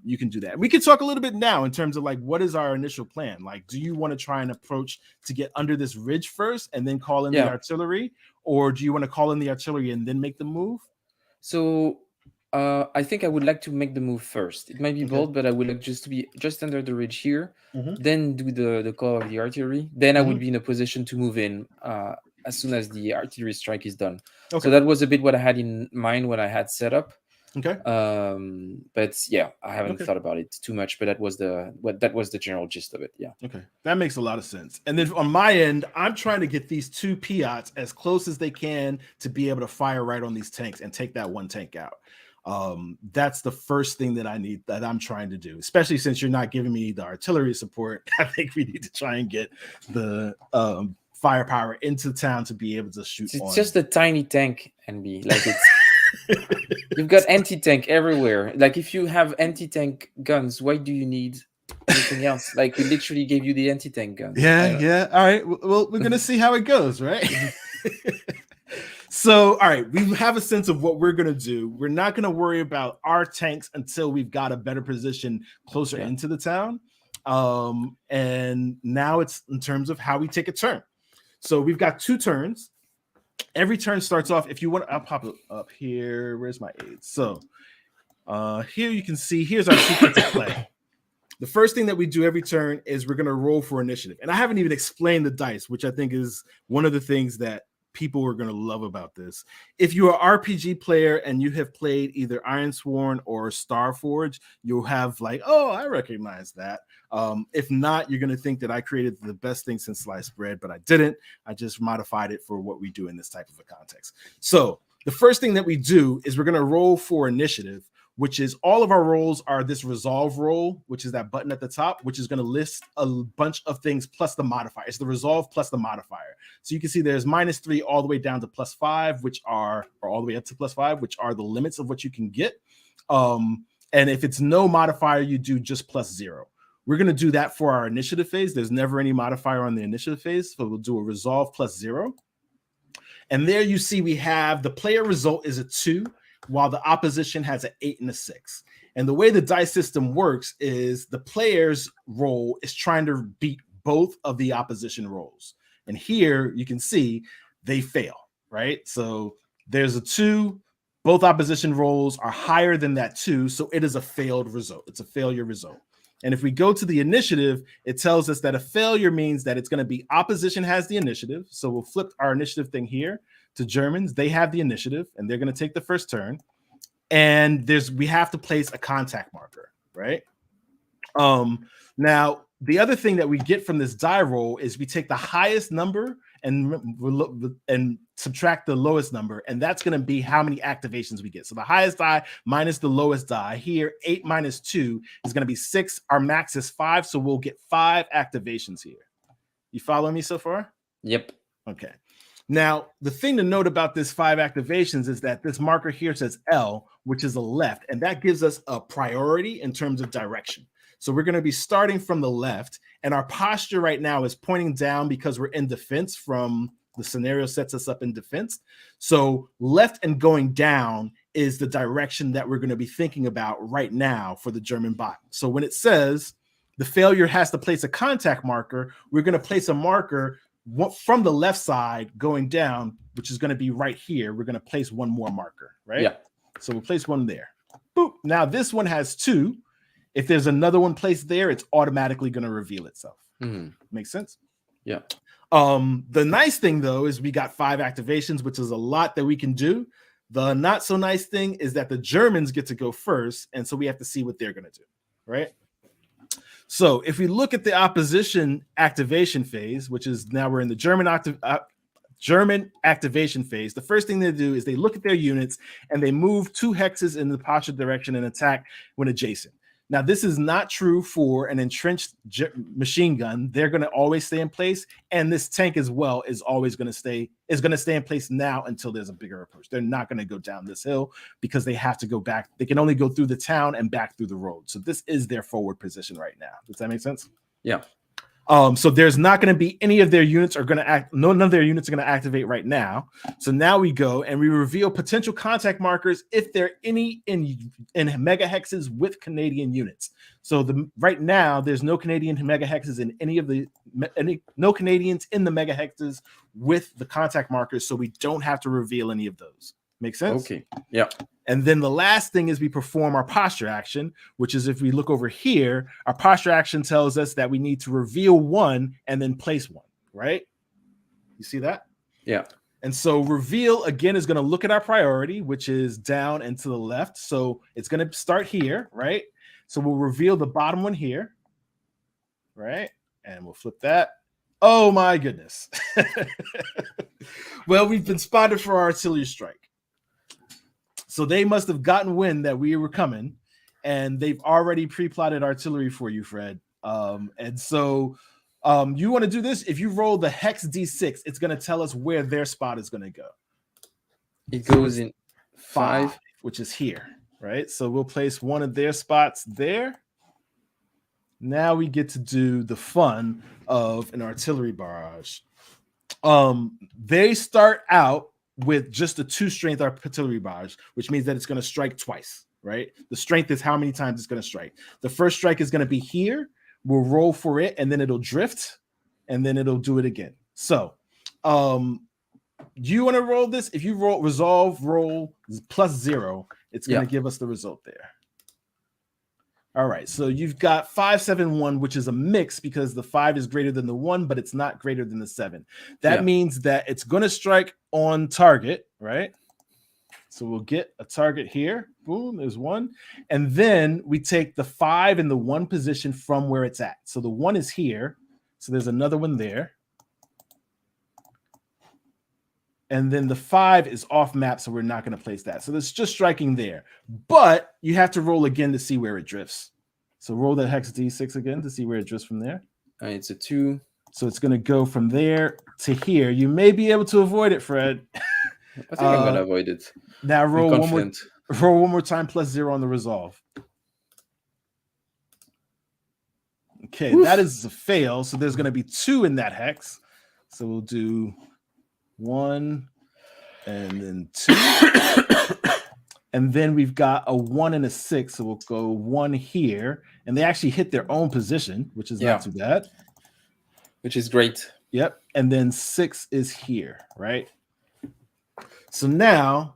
you can do that. We can talk a little bit now in terms of like, what is our initial plan? Like, do you want to try and approach to get under this ridge first and then call in the artillery? Or do you want to call in the artillery and then make the move? So I think I would like to make the move first. It might be bold, but I would like just to be just under the ridge here, then do the call of the artillery. Then I would be in a position to move in as soon as the artillery strike is done. So that was a bit what I had in mind when I had set up. Okay. But yeah, I haven't thought about it too much, but that was the general gist of it. Yeah. Okay. That makes a lot of sense. And then on my end, I'm trying to get these 2 Piats as close as they can to be able to fire right on these tanks and take that one tank out. That's the first thing that I'm trying to do, especially since you're not giving me the artillery support. I think we need to try and get the firepower into town to be able to shoot. It's just a tiny tank, NB. Like, it's you've got anti-tank everywhere. Like, if you have anti-tank guns, why do you need anything else? Like, we literally gave you the anti-tank guns. Yeah. All right. Well, we're gonna see how it goes, right? So, all right, we have a sense of what we're going to do. We're not going to worry about our tanks until we've got a better position closer into the town. And now it's in terms of how we take a turn. So we've got 2 turns. Every turn starts off, if you want, I'll pop it up here. Where's my aids? So here you can see, here's our sequence of play. The first thing that we do every turn is we're going to roll for initiative. And I haven't even explained the dice, which I think is one of the things that people are going to love about this. If you're an RPG player and you have played either Ironsworn or Starforge, you'll have like, oh, I recognize that. If not, you're going to think that I created the best thing since sliced bread, but I didn't. I just modified it for what we do in this type of a context. So the first thing that we do is we're going to roll for initiative, which is all of our rolls are this resolve roll, which is that button at the top, which is going to list a bunch of things plus the modifier. It's the resolve plus the modifier. So you can see there's -3 all the way down to +5, or all the way up to +5, which are the limits of what you can get. And if it's no modifier, you do just +0. We're going to do that for our initiative phase. There's never any modifier on the initiative phase. So we'll do a resolve +0. And there you see we have the player result is a 2, while the opposition has an 8 and a 6. And the way the dice system works is the player's roll is trying to beat both of the opposition rolls. And here you can see they fail, right? So there's a 2. Both opposition rolls are higher than that 2. So it is a failed result. It's a failure result. And if we go to the initiative, it tells us that a failure means that it's going to be opposition has the initiative. So we'll flip our initiative thing here to Germans. They have the initiative and they're going to take the first turn. And we have to place a contact marker, right? Now, the other thing that we get from this die roll is we take the highest number and subtract the lowest number, and that's going to be how many activations we get. So the highest die minus the lowest die. Here, 8 minus 2 is going to be 6. Our max is 5, so we'll get 5 activations here. You follow me so far? Yep. Okay. Now, the thing to note about this 5 activations is that this marker here says L, which is a left, and that gives us a priority in terms of direction. So we're going to be starting from the left, and our posture right now is pointing down because we're in defense. From the scenario sets us up in defense. So left and going down is the direction that we're going to be thinking about right now for the German bot. So when it says the failure has to place a contact marker, we're going to place a marker from the left side going down, which is going to be right here. We're going to place one more marker, right? Yeah. So we'll place one there. Boop. Now this one has 2. If there's another one placed there, it's automatically going to reveal itself. Makes sense? Yeah. The nice thing, though, is we got 5 activations, which is a lot that we can do. The not so nice thing is that the Germans get to go first, and so we have to see what they're going to do, right? So if we look at the opposition activation phase, which is now we're in the German activation phase, the first thing they do is they look at their units and they move 2 hexes in the posture direction and attack when adjacent. Now, this is not true for an entrenched machine gun. They're going to always stay in place, and this tank as well is always going to stay in place now until there's a bigger approach. They're not going to go down this hill because they have to go back. They can only go through the town and back through the road. So this is their forward position right now. Does that make sense? Yeah. So there's not going to be any of their units are going to act. None of their units are going to activate right now. So now we go and we reveal potential contact markers if there are any in megahexes with Canadian units. So right now there's no Canadian megahexes in no Canadians in the megahexes with the contact markers. So we don't have to reveal any of those. Make sense? Okay. Yeah. And then the last thing is we perform our posture action, which is if we look over here, our posture action tells us that we need to reveal 1 and then place 1, right? You see that? Yeah. And so reveal, again, is going to look at our priority, which is down and to the left. So it's going to start here, right? So we'll reveal the bottom one here, right? And we'll flip that. Oh, my goodness. Well, we've been spotted for our artillery strike. So they must have gotten wind that we were coming, and they've already pre-plotted artillery for you, Fred. And so you want to do this? If you roll the hex D6, it's going to tell us where their spot is going to go. It goes in 5, which is here, right? So we'll place one of their spots there. Now we get to do the fun of an artillery barrage. They start out with just a 2 strength artillery barrage, which means that it's going to strike twice, right? The strength is how many times it's going to strike. The first strike is going to be here. We'll roll for it, and then it'll drift, and then it'll do it again. So, do you want to roll this? If you roll roll +0, it's going to give us the result there. All right, so you've got 5, 7, 1, which is a mix because the 5 is greater than the 1, but it's not greater than the 7. That means that it's going to strike on target, right? So we'll get a target here. Boom, there's 1. And then we take the 5 in the 1 position from where it's at. So the 1 is here. So there's another one there. And then the 5 is off map, so we're not going to place that. So it's just striking there. But you have to roll again to see where it drifts. So roll the hex D6 again to see where it drifts from there. It's a 2. So it's going to go from there to here. You may be able to avoid it, Fred. I think I'm going to avoid it. Now roll one more time +0 on the resolve. Okay, that is a fail. So there's going to be 2 in that hex. So we'll do 1 and then 2. And then we've got a 1 and a 6. So we'll go 1 here. And they actually hit their own position, which is not too bad. Which is great. Yep. And then 6 is here, right? So now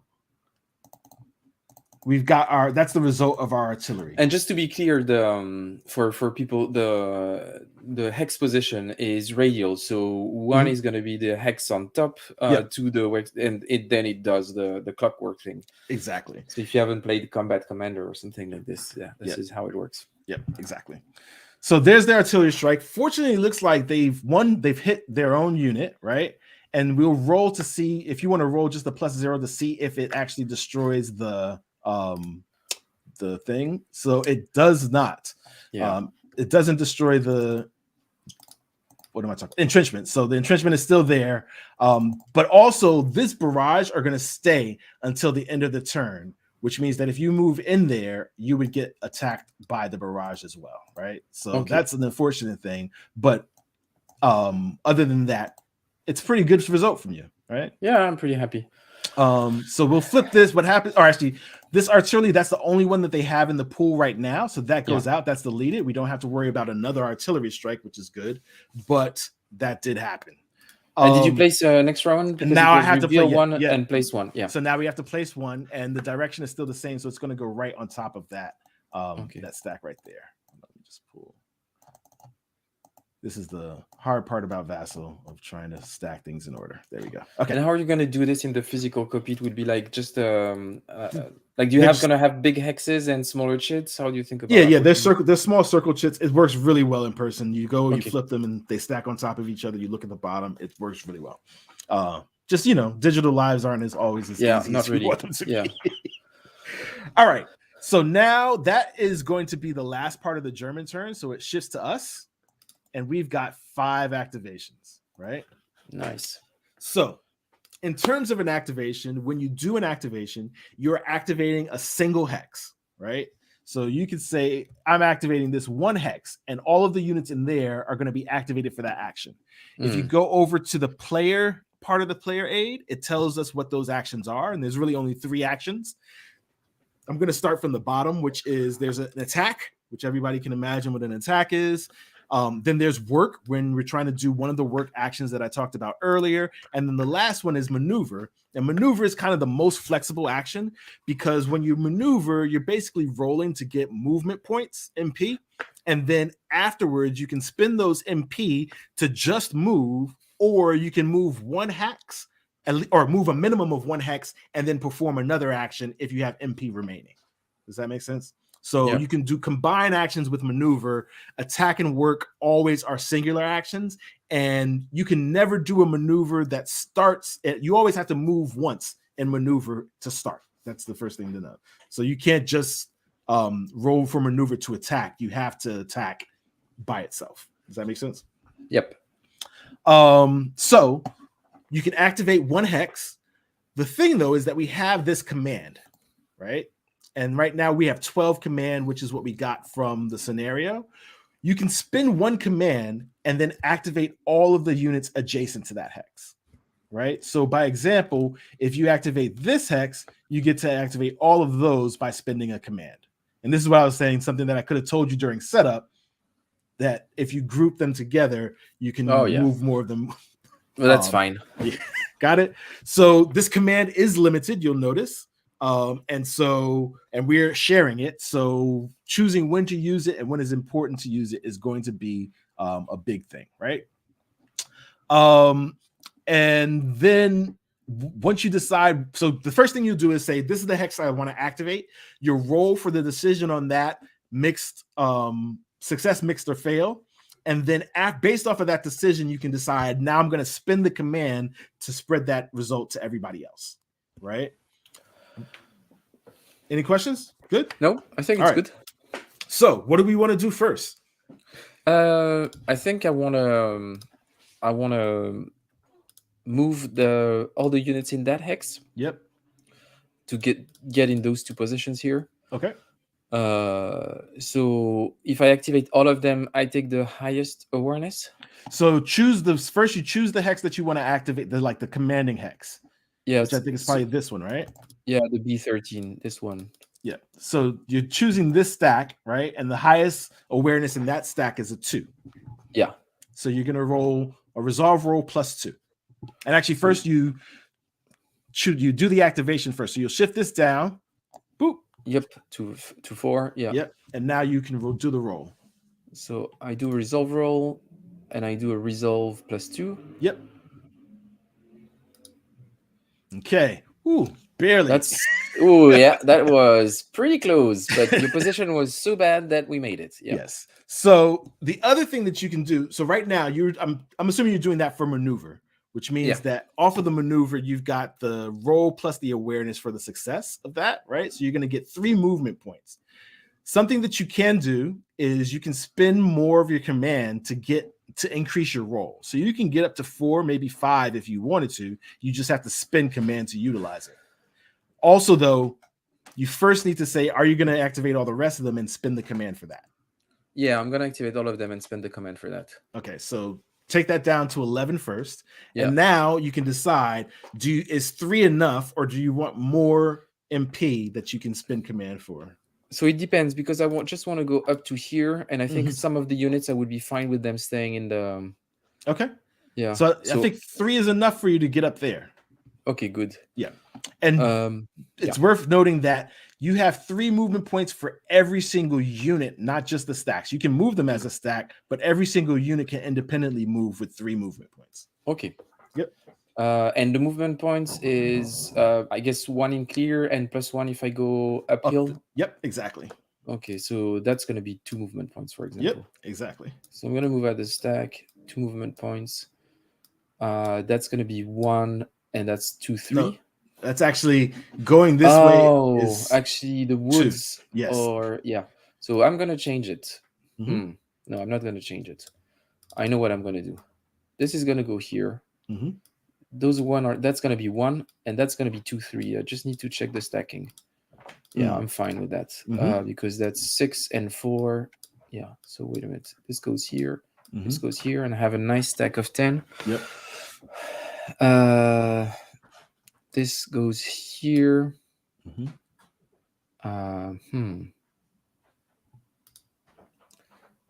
we've got that's the result of our artillery. And just to be clear, the for people, the hex position is radial. So 1 is going to be the hex on top to the and then it does the clockwork thing. Exactly. So if you haven't played Combat Commander or something like this, this is how it works. Yep, exactly. So there's the artillery strike. Fortunately, it looks like they've hit their own unit, right? and we'll roll to see if you want to roll just the +0 to see if it actually destroys the thing. So it does not. Yeah. It doesn't destroy the, what am I talking? Entrenchment. So the entrenchment is still there. But also this barrage are going to stay until the end of the turn, which means that if you move in there, you would get attacked by the barrage as well, right? So that's an unfortunate thing. But other than that, it's a pretty good result from you, right? Yeah, I'm pretty happy. So we'll flip this. What happens? Or actually, this artillery, that's the only one that they have in the pool right now. So that goes out. That's deleted. We don't have to worry about another artillery strike, which is good. But that did happen. And did you place next round? Because now I have to play one and place one. Yeah. So now we have to place one, and the direction is still the same. So it's going to go right on top of that that stack right there. Let me just pull. This is the hard part about Vassal, of trying to stack things in order. There we go. Okay. And how are you going to do this in the physical copy? It would be like just like, do you have going to have big hexes and smaller chits? How do you think about it? Yeah, there's small circle chits. It works really well in person. You go, you flip them, and they stack on top of each other. You look at the bottom. It works really well. Just, digital lives aren't always as easy as you want them to be. All right. So now that is going to be the last part of the German turn. So it shifts to us. And we've got 5 activations, right? Nice. So in terms of an activation, when you do an activation, you're activating a single hex, right? So you can say, I'm activating this 1 hex, and all of the units in there are going to be activated for that action. If you go over to the player part of the player aid, it tells us what those actions are, and there's really only 3 actions. I'm going to start from the bottom, which is there's an attack, which everybody can imagine what an attack is. Then there's work, when we're trying to do one of the work actions that I talked about earlier. And then the last one is maneuver. And maneuver is kind of the most flexible action, because when you maneuver, you're basically rolling to get movement points, MP. And then afterwards, you can spend those MP to just move, or you can move 1 hex, or move a minimum of 1 hex, and then perform another action if you have MP remaining. Does that make sense? So you can do combine actions with maneuver. Attack and work always are singular actions, and you can never do a maneuver that starts. You always have to move once in maneuver to start. That's the first thing to know. So you can't just roll for maneuver to attack. You have to attack by itself. Does that make sense? Yep. So you can activate 1 hex. The thing, though, is that we have this command, right? And right now we have 12 command, which is what we got from the scenario. You can spin 1 command and then activate all of the units adjacent to that hex, right? So by example, if you activate this hex, you get to activate all of those by spending a command. And this is what I was saying, something that I could have told you during setup, that if you group them together, you can move more of them. Well, that's fine. Got it. So this command is limited, you'll notice. And we're sharing it. So choosing when to use it and when it's important to use it is going to be a big thing, right? And then once you decide, so the first thing you do is say, this is the hex I want to activate. Your roll for the decision on that, mixed, success, mixed, or fail. And then based off of that decision, you can decide, now I'm going to spin the command to spread that result to everybody else, right? Any questions? Good? No, I think it's good. So what do we want to do first? I think I want to move all the units in that hex. Yep. To get in those 2 positions here. Okay. So if I activate all of them, I take the highest awareness. So you choose the hex that you want to activate, the commanding hex. Yeah, which I think is probably this one, right? Yeah, the B13, this one. Yeah. So you're choosing this stack, right? And the highest awareness in that stack is a 2. Yeah. So you're gonna roll a resolve roll +2. And actually, first you do the activation first. So you'll shift this down. Boop. Yep. To 4. Yeah. Yep. And now you can do the roll. So I do a resolve roll, and I do a resolve +2. Yep. Okay. Ooh, barely. Yeah, that was pretty close, but your position was so bad that we made it. Yep. Yes. So the other thing that you can do, so right now I'm assuming you're doing that for maneuver, which means that off of the maneuver, you've got the roll plus the awareness for the success of that, right? So you're going to get 3 movement points. Something that you can do is you can spend more of your command to increase your roll. So you can get up to 4, maybe 5 if you wanted to. You just have to spend command to utilize it. Also, though, you first need to say, are you going to activate all the rest of them and spend the command for that? Yeah, I'm going to activate all of them and spend the command for that. Okay, so take that down to 11 first. And now you can decide, is 3 enough, or do you want more MP that you can spend command for? So it depends, because I just want to go up to here, and I think some of the units I would be fine with them staying in the... Okay. Yeah. So I think 3 is enough for you to get up there. Okay, good. Yeah. And it's worth noting that you have 3 movement points for every single unit, not just the stacks. You can move them as a stack, but every single unit can independently move with 3 movement points. Okay. Yep. And the movement points is, I guess, 1 in clear and +1 if I go uphill. Yep, exactly. Okay, so that's going to be 2 movement points, for example. Yep, exactly. So I'm going to move out the stack, 2 movement points. That's going to be 1, and that's 2, 3. No, that's actually going this way. Oh, actually, the woods. 2. Yes. Or, yeah. So I'm going to change it. No, I'm not going to change it. I know what I'm going to do. This is going to go here. Those that's going to be 1, and that's going to be 2, 3. I just need to check the stacking. Yeah, I'm fine with that, because that's 6 and 4. Yeah, so wait a minute. This goes here. This goes here, and I have a nice stack of 10. Yep. This goes here.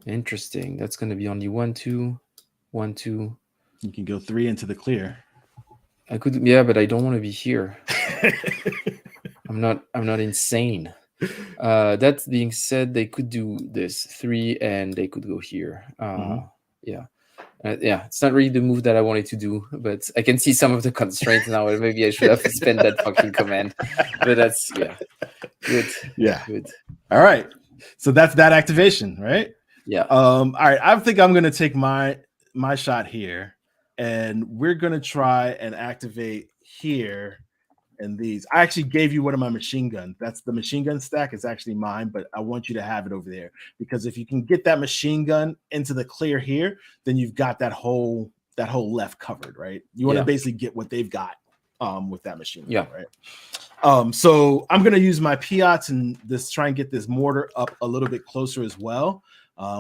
Interesting. That's going to be only 1, 2, 1, 2. You can go 3 into the clear. I could, yeah, but I don't want to be here. I'm not insane. That being said, they could do this 3, and they could go here. Yeah. It's not really the move that I wanted to do, but I can see some of the constraints now. Maybe I should have spent that fucking command. But that's good. Yeah. Good. All right. So that's that activation, right? Yeah. All right. I think I'm gonna take my shot here, and we're gonna try and activate here. And these, I actually gave you one of my machine guns. That's the machine gun stack. It's actually mine, but I want you to have it over there, because if you can get that machine gun into the clear here, then you've got that whole left covered, right? You want to basically get what they've got with that machine gun, right? So I'm gonna use my Piats and try and get this mortar up a little bit closer as well.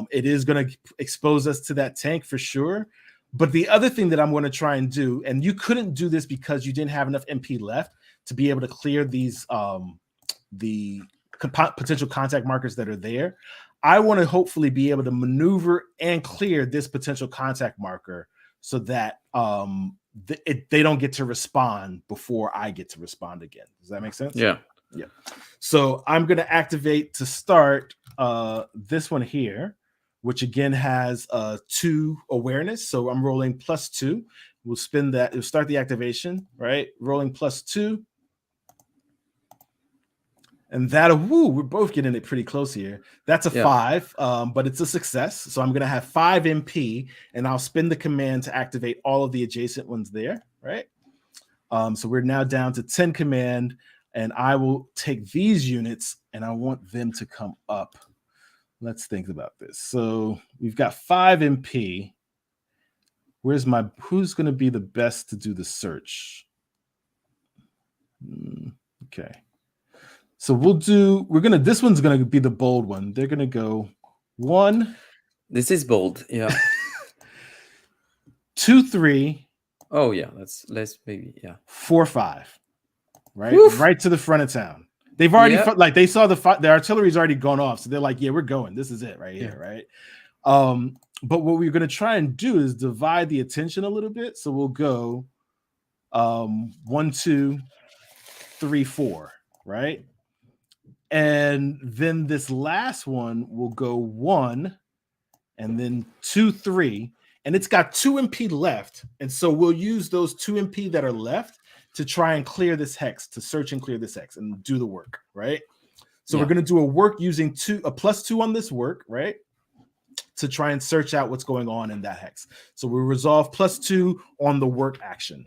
It is gonna expose us to that tank for sure. But the other thing that I'm going to try and do, and you couldn't do this because you didn't have enough MP left to be able to clear these the potential contact markers that are there. I want to hopefully be able to maneuver and clear this potential contact marker so that they don't get to respond before I get to respond again. Does that make sense? Yeah. So I'm going to activate to start this one here, which again has 2 awareness. So I'm rolling +2. We'll spin that. We'll start the activation, right? Rolling +2. And we're both getting it pretty close here. That's a 5, but it's a success. So I'm going to have 5 MP, and I'll spin the command to activate all of the adjacent ones there, right? So we're now down to 10 command, and I will take these units, and I want them to come up. Let's think about this. So we've got 5 MP. Who's going to be the best to do the search? Okay. So this one's going to be the bold one. They're going to go 1. This is bold. Yeah. 2, 3. Oh yeah. That's less, maybe. Yeah. 4, 5. Right. Woof. Right to the front of town. They've already they saw the artillery's already gone off. So they're like, yeah, we're going. This is it right here. Right. But what we're going to try and do is divide the attention a little bit. So we'll go 1, 2, 3, 4. Right. And then this last one will go 1, and then 2, 3, and it's got 2 MP left. And so we'll use those 2 MP that are left to try and clear this hex, to search and clear this hex and do the work, right? So we're going to do a work using a +2 on this work, right? to try and search out what's going on in that hex. So we resolve +2 on the work action.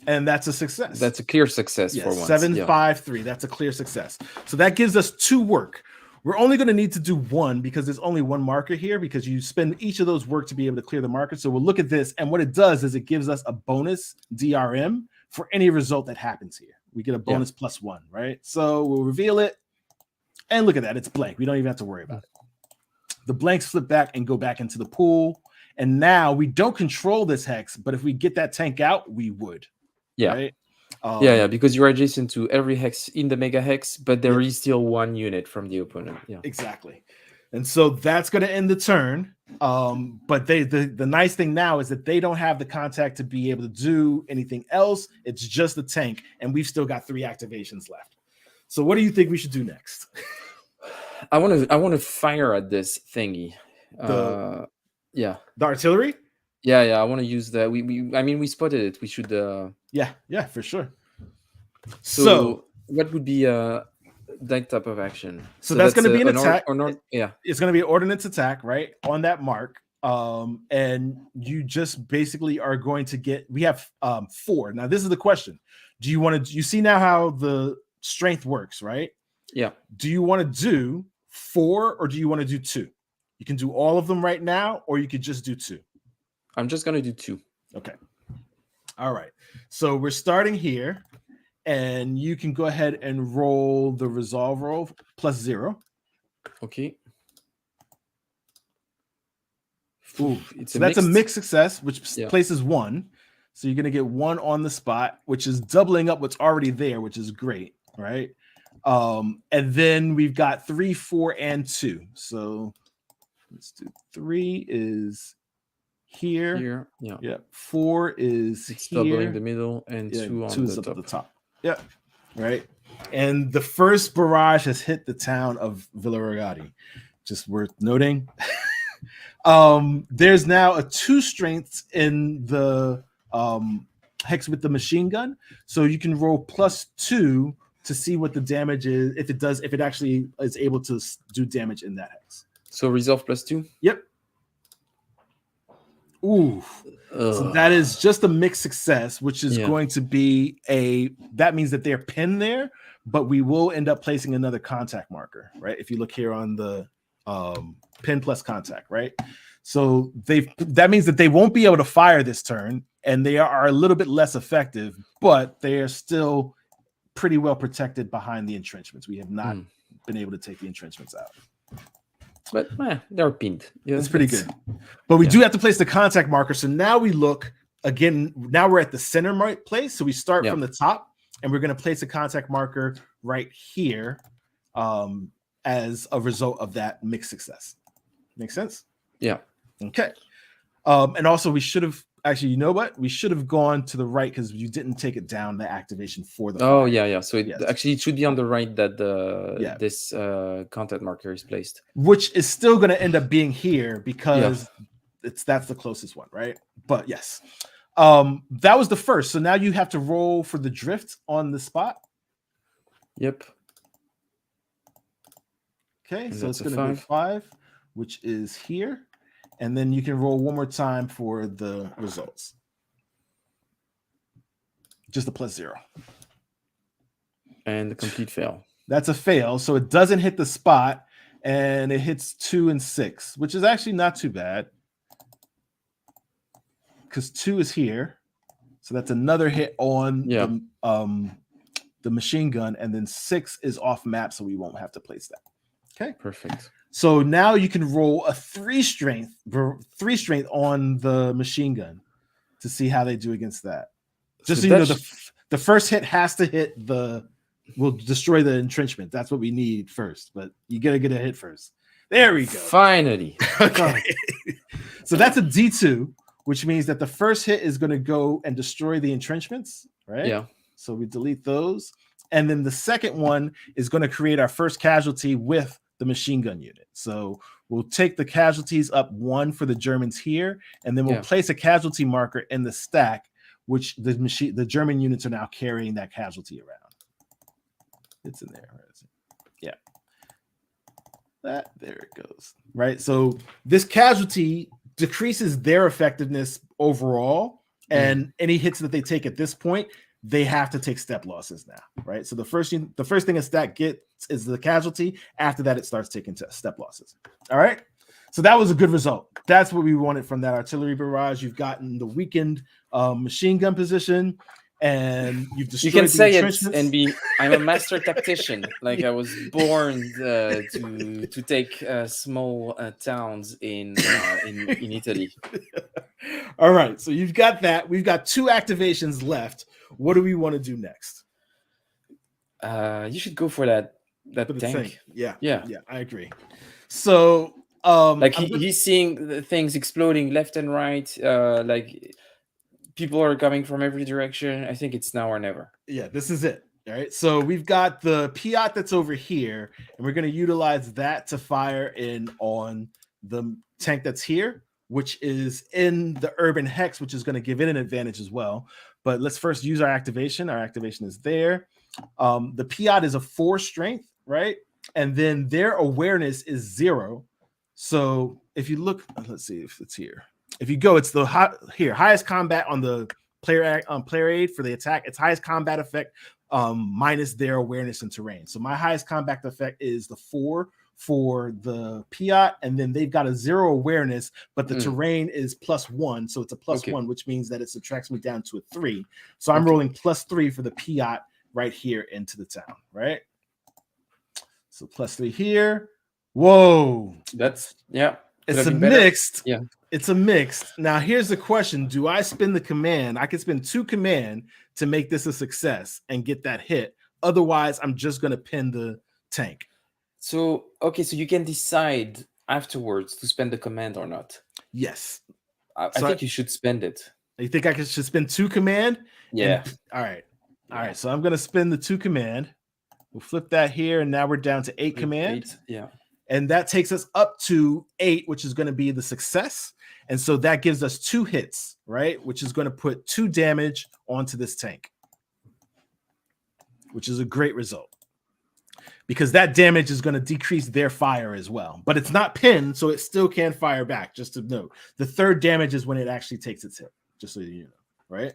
And that's a success. That's a clear success for once. 753. That's a clear success. So that gives us 2 work. We're only going to need to do 1 because there's only 1 marker here, because you spend each of those work to be able to clear the marker. So we'll look at this, and what it does is it gives us a bonus DRM for any result that happens here. We get a bonus +1, right? So we'll reveal it, and look at that. It's blank. We don't even have to worry about it. The blanks flip back and go back into the pool. And now we don't control this hex, but if we get that tank out, we would. Yeah. Right? Because you're adjacent to every hex in the mega hex, but there is still 1 unit from the opponent. Yeah, exactly. And so that's going to end the turn. But the nice thing now is that they don't have the contact to be able to do anything else. It's just the tank, and we've still got 3 activations left. So what do you think we should do next? I want to fire at this thingy. The artillery. I want to use that. We spotted it. We should. Yeah, for sure. So what would be that type of action? So that's going to be an attack. It's going to be an ordnance attack, right, on that mark. And you just basically are going to get. We have 4. Now this is the question: do you want to? You see now how the strength works, right? Yeah. Do you want to do 4 or do you want to do 2? You can do all of them right now, or you could just do 2. I'm just going to do 2. Okay. All right. So we're starting here, and you can go ahead and roll the resolve roll +0. Okay. Ooh, that's a mixed success, which places 1. So you're going to get 1 on the spot, which is doubling up what's already there, which is great, right? And then we've got 3, 4, and 2. So let's do 3 is here. Yeah. 4 is it's here. Doubling the middle, and 2 on the top. Yeah. Right. And the first barrage has hit the town of Villarogati. Just worth noting. There's now a 2 strengths in the hex with the machine gun. So you can roll +2 to see what the damage is, if it actually is able to do damage in that hex. So resolve +2? Yep. Ooh. So that is just a mixed success, which is going to be that means that they're pinned there, but we will end up placing another contact marker, right? If you look here on the pin plus contact, right? So that means that they won't be able to fire this turn, and they are a little bit less effective, but they are still pretty well protected behind the entrenchments. We have not been able to take the entrenchments out. But they're pinned. Yeah, it's pretty good. But we do have to place the contact marker. So now we look again. Now we're at the center place. So we start from the top, and we're going to place a contact marker right here as a result of that mixed success. Make sense? Yeah. Okay. And also we should have actually, you know what? We should have gone to the right because you didn't take it down the activation for the fire. Yeah. So it should be on the right that this contact marker is placed. Which is still going to end up being here because that's the closest one, right? But yes. That was the first. So now you have to roll for the drift on the spot. Yep. Okay, and so it's going to be 5, which is here. And then you can roll one more time for the results. Just a +0. And the complete fail. That's a fail. So it doesn't hit the spot, and it hits 2 and 6, which is actually not too bad. Because 2 is here. So that's another hit on the machine gun. And then 6 is off map, so we won't have to place that. Okay. Perfect. So now you can roll a 3 strength on the machine gun to see how they do against that. Just so you know, the first hit has to hit will destroy the entrenchment. That's what we need first, but you gotta get a hit first. There we go. Finally. Okay. So that's a D2, which means that the first hit is going to go and destroy the entrenchments, right? Yeah. So we delete those. And then the second one is going to create our first casualty with the machine gun unit. So we'll take the casualties up 1 for the Germans here, and then we'll place a casualty marker in the stack, which the German units are now carrying that casualty around. It's in there. Where is it? Yeah. That there it goes. Right. So this casualty decreases their effectiveness overall, and any hits that they take at this point, they have to take step losses now. Right. So the first thing a stat gets is the casualty. After that, it starts taking step losses. All right. So that was a good result. That's what we wanted from that artillery barrage. You've gotten the weakened machine gun position, and you've You can destroyed the say it entrenchments. and be. I'm a master tactician. Like I was born to take small towns in Italy. All right, so you've got that. We've got 2 activations left. What do we want to do next? You should go for that For the tank. Yeah, Yeah, I agree. So, like he's seeing the things exploding left and right. Like people are coming from every direction. I think it's now or never. Yeah, this is it. All right, so we've got the Piat that's over here, and we're going to utilize that to fire in on the tank that's here, which is in the urban hex, which is going to give it an advantage as well. But let's first use our activation. Our activation is there. The Piat is a 4 strength, right? And then their awareness is 0. So if you look, let's see if it's here. If you go, it's the highest combat on the player aid for the attack. Its highest combat effect minus their awareness and terrain. So my highest combat effect is the 4 for the Piat, and then they've got a 0 awareness, but the terrain is +1, so it's a +1, which means that it subtracts me down to a 3. So I'm rolling +3 for the Piat right here into the town, right? So +3 here. Whoa, that's it's a mixed. Yeah, it's a mixed. Now here's the question: do I spin the command? I can spend 2 command to make this a success and get that hit. Otherwise, I'm just going to pin the tank. So okay, so you can decide afterwards to spend the command or not. Yes, I think you should spend it. You think I should spend 2 command? Yeah. All right. So I'm going to spend the 2 command. We'll flip that here, and now we're down to 8 command. 8, yeah. And that takes us up to 8, which is going to be the success. And so that gives us 2 hits, right? Which is going to put 2 damage onto this tank, which is a great result. Because that damage is going to decrease their fire as well. But it's not pinned, so it still can fire back, just to note. The 3rd damage is when it actually takes its hit, just so you know, right?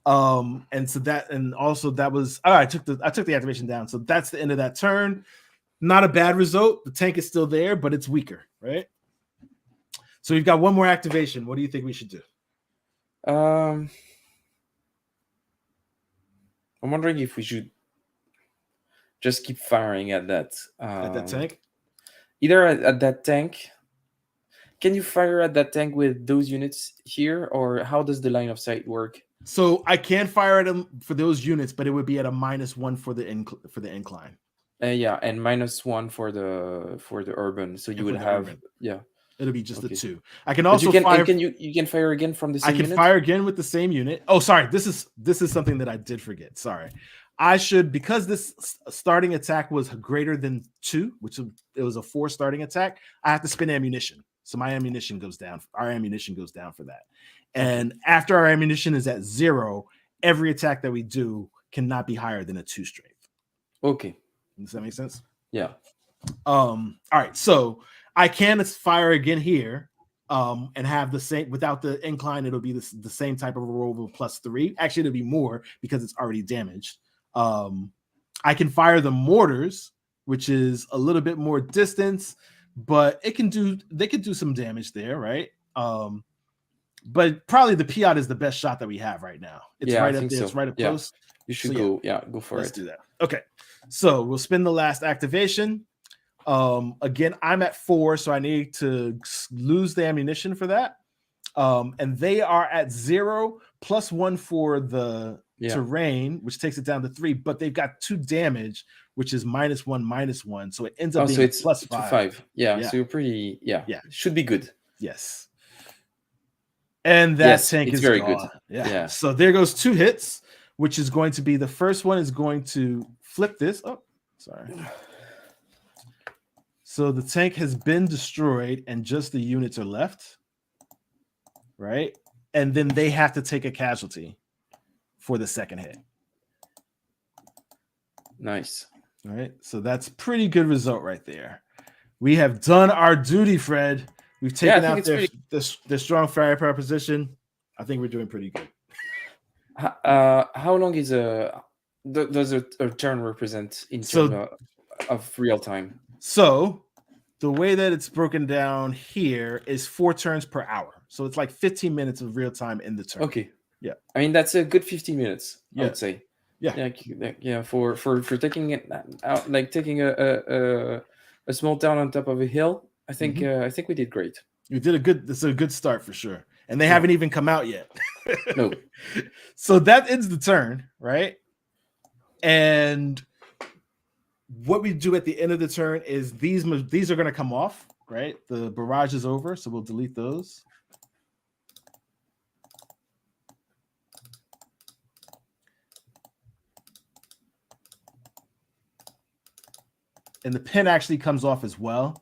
And so that, and also that was, I took the activation down. So that's the end of that turn. Not a bad result. The tank is still there, but it's weaker, right? So we've got 1 more activation. What do you think we should do? I'm wondering if we should just keep firing at that tank. Either at that tank. Can you fire at that tank with those units here, or how does the line of sight work? So I can fire at them for those units, but it would be at a -1 for the incline. Yeah, and -1 for the urban. So you would have urban. It'll be just the 2. I can also fire. You can fire again from the same unit? I can fire again with the same unit. Oh, sorry. This is something that I did forget. Sorry. I should, because this starting attack was greater than 2, which it was a 4 starting attack, I have to spend ammunition. So my ammunition goes down. Our ammunition goes down for that. And after our ammunition is at 0, every attack that we do cannot be higher than a 2 strength. Okay. Does that make sense? Yeah. All right. So I can fire again here and have the same, without the incline, it'll be the same type of a roll of +3. Actually, it'll be more because it's already damaged. I can fire the mortars, which is a little bit more distance, but they can do some damage there, right? But probably the Piat is the best shot that we have right now. It's right up there. So. It's right up close. You should go for Let's do that. Okay. So we'll spin the last activation. Again, I'm at 4, so I need to lose the ammunition for that. And they are at 0 +1 for the terrain, which takes it down to 3, but they've got 2 damage, which is -1, -1. So it ends up being +5. Yeah. So you're pretty, should be good. Yes. And that tank is very gone. Good. Yeah. So there goes 2 hits, which is going to be, the first one is going to flip this. Oh, sorry. So the tank has been destroyed and just the units are left. Right? And then they have to take a casualty for the second hit. Nice. All right. So that's pretty good result right there. We have done our duty, Fred. We've Yeah, I taken think out it's pretty. their strong firepower position. I think we're doing pretty good. How long is does a turn represent in terms So, of real time? so the way that it's broken down here is 4 turns per hour. So it's like 15 minutes of real time in the turn. Okay. Yeah. I mean, that's a good 15 minutes. I Yeah. would say. Yeah. Yeah. For taking it out, like taking a small town on top of a hill. I think we did great. You did a good. This is a good start for sure. And they Yeah. haven't even come out yet. No. So that ends the turn, right? And what we do at the end of the turn is these are going to come off, right? The barrage is over, so we'll delete those. And the pin actually comes off as well.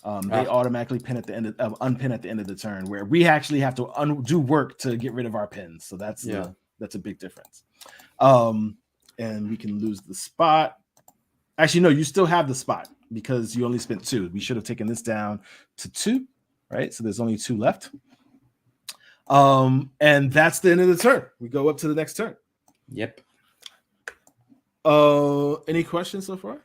They automatically pin at the end of unpin at the end of the turn, where we actually have to do work to get rid of our pins. So that's a big difference. And we can lose the spot. Actually, no, you still have the spot because you only spent 2. We should have taken this down to 2, right? So there's only 2 left. And that's the end of the turn. We go up to the next turn. Yep. Any questions so far?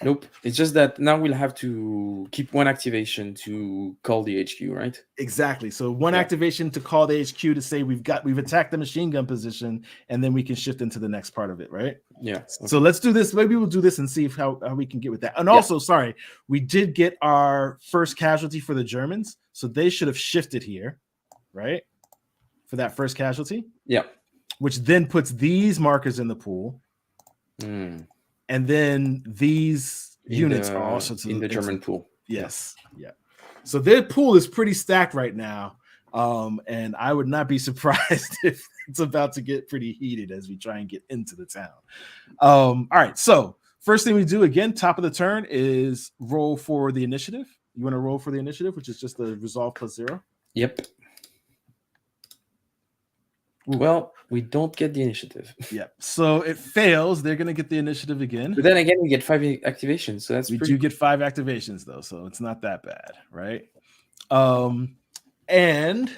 Nope. It's just that now we'll have to keep 1 activation to call the HQ, right? Exactly. So 1 activation to call the HQ to say we've attacked the machine gun position, and then we can shift into the next part of it, right? Yeah. Okay. So let's do this. Maybe we'll do this and see how we can get with that. And also, sorry, we did get our first casualty for the Germans, so they should have shifted here, right? For that first casualty. Yeah. Which then puts these markers in the pool. And then these units are also in the German pool. Yes. Yeah. So their pool is pretty stacked right now. And I would not be surprised if it's about to get pretty heated as we try and get into the town. All right. So first thing we do, again, top of the turn, is roll for the initiative. You want to roll for the initiative, which is just the resolve +0? Yep. Well, we don't get the initiative. Yeah. So it fails. They're going to get the initiative again. But then again, we get 5 activations. So that's we do get 5 activations, though. So it's not that bad, right? And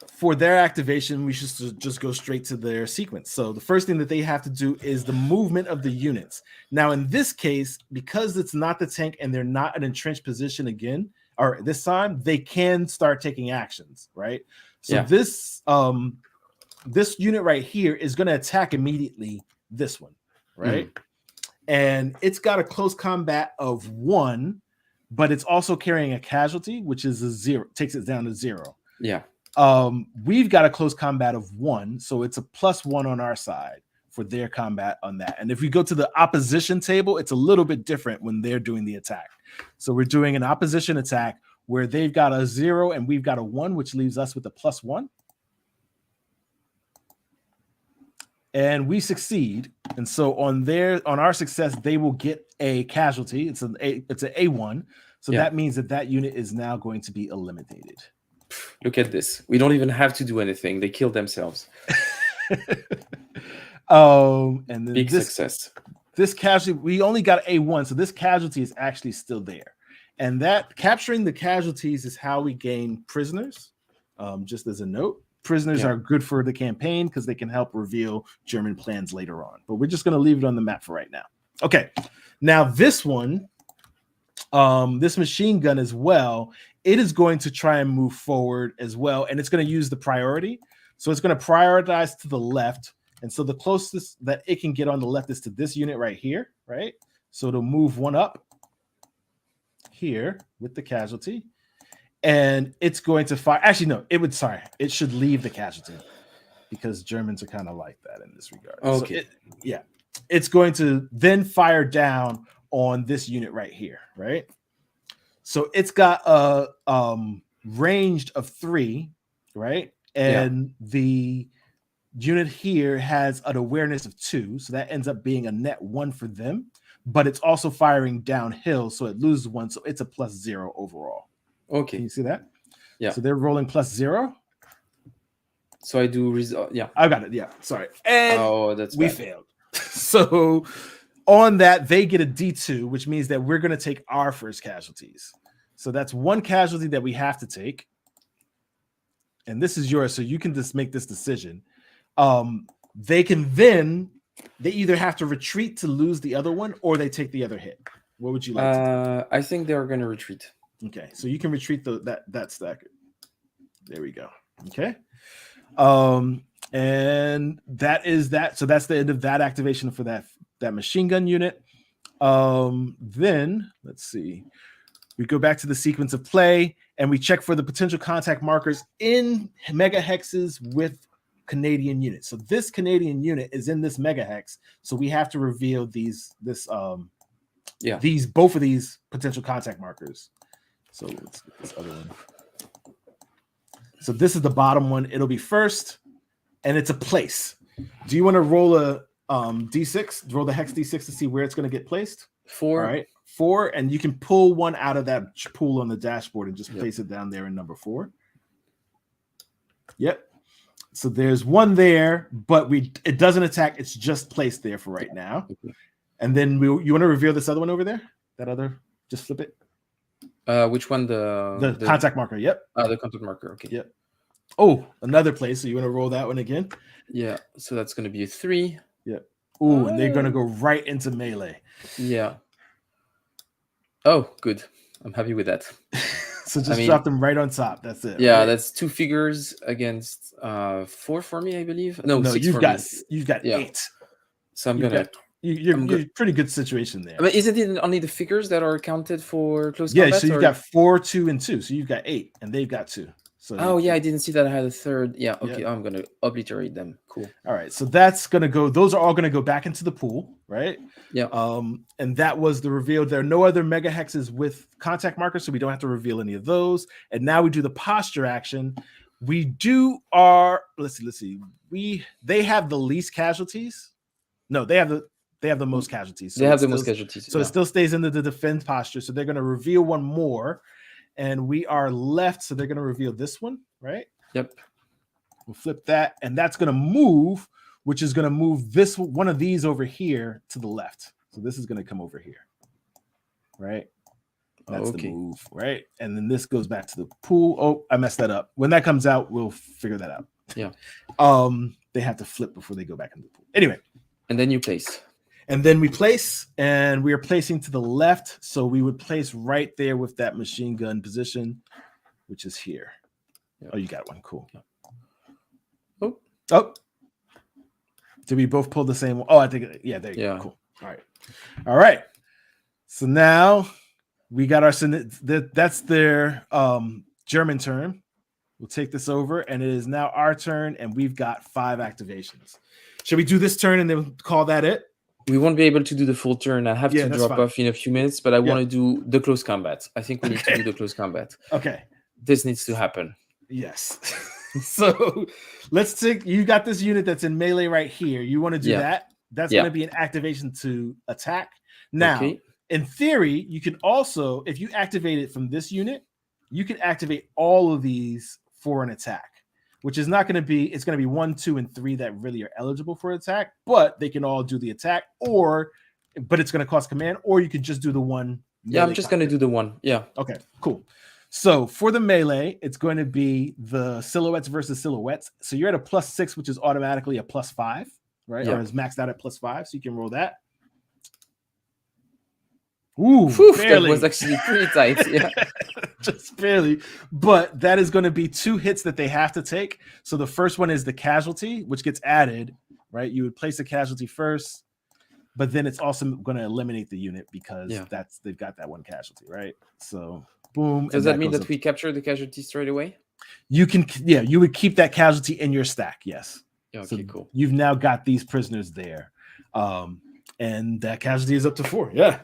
for their activation, we should just go straight to their sequence. So the first thing that they have to do is the movement of the units. Now, in this case, because it's not the tank and they're not an entrenched position again, or this time, they can start taking actions, right? So this unit right here is going to attack immediately this one, right? And it's got a close combat of 1, but it's also carrying a casualty, which is a 0, takes it down to 0. Yeah. We've got a close combat of 1, so it's a +1 on our side for their combat on that. And if we go to the opposition table, it's a little bit different when they're doing the attack. So we're doing an opposition attack where they've got a 0 and we've got a 1, which leaves us with a +1. And we succeed. And so on our success, they will get a casualty. It's an A1. So that means that unit is now going to be eliminated. Look at this. We don't even have to do anything. They kill themselves. And then big success. This casualty, we only got A1, so this casualty is actually still there. And that capturing the casualties is how we gain prisoners. Just as a note, prisoners are good for the campaign because they can help reveal German plans later on. But we're just going to leave it on the map for right now. Okay. Now this one, this machine gun as well, it is going to try and move forward as well. And it's going to use the priority. So it's going to prioritize to the left. And so the closest that it can get on the left is to this unit right here, right? So it'll move 1 up here with the casualty. And it's going to fire. Actually, no, it should leave the casualty because Germans are kind of like that in this regard. Okay. So it's going to then fire down on this unit right here, right? So it's got a ranged of 3, right? And the unit here has an awareness of 2, so that ends up being a net 1 for them. But it's also firing downhill, so it loses 1, so it's a +0 overall. Okay. Can you see that? Yeah. So they're rolling +0. So I do result. Yeah. I got it. Yeah. Sorry. And that's we bad. failed. So on that, they get a D2, which means that we're going to take our first casualties. So that's one casualty that we have to take. And this is yours, so you can just make this decision. They either have to retreat to lose the other one, or they take the other hit. What would you like to do? I think they're going to retreat. Okay, so you can retreat that stack. There we go. Okay. And that is that. So that's the end of that activation for that machine gun unit. Then let's see. We go back to the sequence of play and we check for the potential contact markers in megahexes with Canadian units. So this Canadian unit is in this megahex. So we have to reveal both of these potential contact markers. So let's get this other one. So this is the bottom one. It'll be first, and it's a place. Do you want to roll a D6? Roll the hex D6 to see where it's going to get placed. 4. All right, 4, and you can pull one out of that pool on the dashboard and just place it down there in number 4. Yep. So there's one there, but it doesn't attack. It's just placed there for right now. Okay. And then you want to reveal this other one over there? That other? Just flip it. Which one? The contact marker. Yep. The contact marker. Okay. Yep. Oh, another place. So you want to roll that one again? Yeah. So that's going to be a 3. Yep. Ooh, and they're going to go right into melee. Yeah. Oh, good. I'm happy with that. So just drop them right on top. That's it. Yeah, right? that's 2 figures against 4 for me, I believe. No, 6 you've for got, me. You've got 8. So you're pretty good situation there. I mean, isn't it only the figures that are counted for close combat? combat? So you've got 4, 2, and 2. So you've got 8, and they've got 2. So I didn't see that I had a third. Yeah, okay. I'm gonna obliterate them. Cool. All right, so that's gonna go. Those are all gonna go back into the pool, right? Yeah. And that was the reveal. There are no other mega hexes with contact markers, so we don't have to reveal any of those. And now we do the posture action. We do our let's see. They have the least casualties. No, they have the most casualties. So they have the most casualties. So it still stays in the defense posture. So they're gonna reveal one more. And we are left, so they're going to reveal this one, right? Yep. We'll flip that, and that's going to move, which is going to move this one of these over here to the left. So this is going to come over here, right? That's the move, right? And then this goes back to the pool. Oh, I messed that up. When that comes out, we'll figure that out. Yeah. They have to flip before they go back into the pool. Anyway. And then you place. And then we place, and we are placing to the left. So we would place right there with that machine gun position, which is here. Yep. Oh, you got one. Cool. Yep. Oh. Did we both pull the same one? Oh, I think, yeah, there you go. Cool. All right. So now we got that's their German turn. We'll take this over, and it is now our turn, and we've got 5 activations. Should we do this turn and then call that it? We won't be able to do the full turn. I have to drop off in a few minutes, but I want to do the close combat. I think we need to do the close combat. Okay. This needs to happen. Yes. So let's take, you got this unit that's in melee right here. You want to do that? That's going to be an activation to attack. Now, in theory, you can also, if you activate it from this unit, you can activate all of these for an attack. Which is not going to be, it's going to be 1, 2, and 3 that really are eligible for attack, but they can all do the attack, but it's going to cost command, or you could just do the one. Yeah, I'm just going to do the one. Yeah. Okay, cool. So for the melee, it's going to be the silhouettes versus silhouettes. So you're at a +6, which is automatically a +5, right? Yeah. Or is maxed out at +5, so you can roll that. Ooh, that was actually pretty tight. Yeah. Just barely. But that is going to be 2 hits that they have to take. So the first one is the casualty, which gets added, right? You would place a casualty first, but then it's also going to eliminate the unit because they've got that one casualty, right? So boom. Does that mean that we capture the casualty straight away? You can, you would keep that casualty in your stack. Yes. Okay, cool. You've now got these prisoners there. And that casualty is up to 4. Yeah.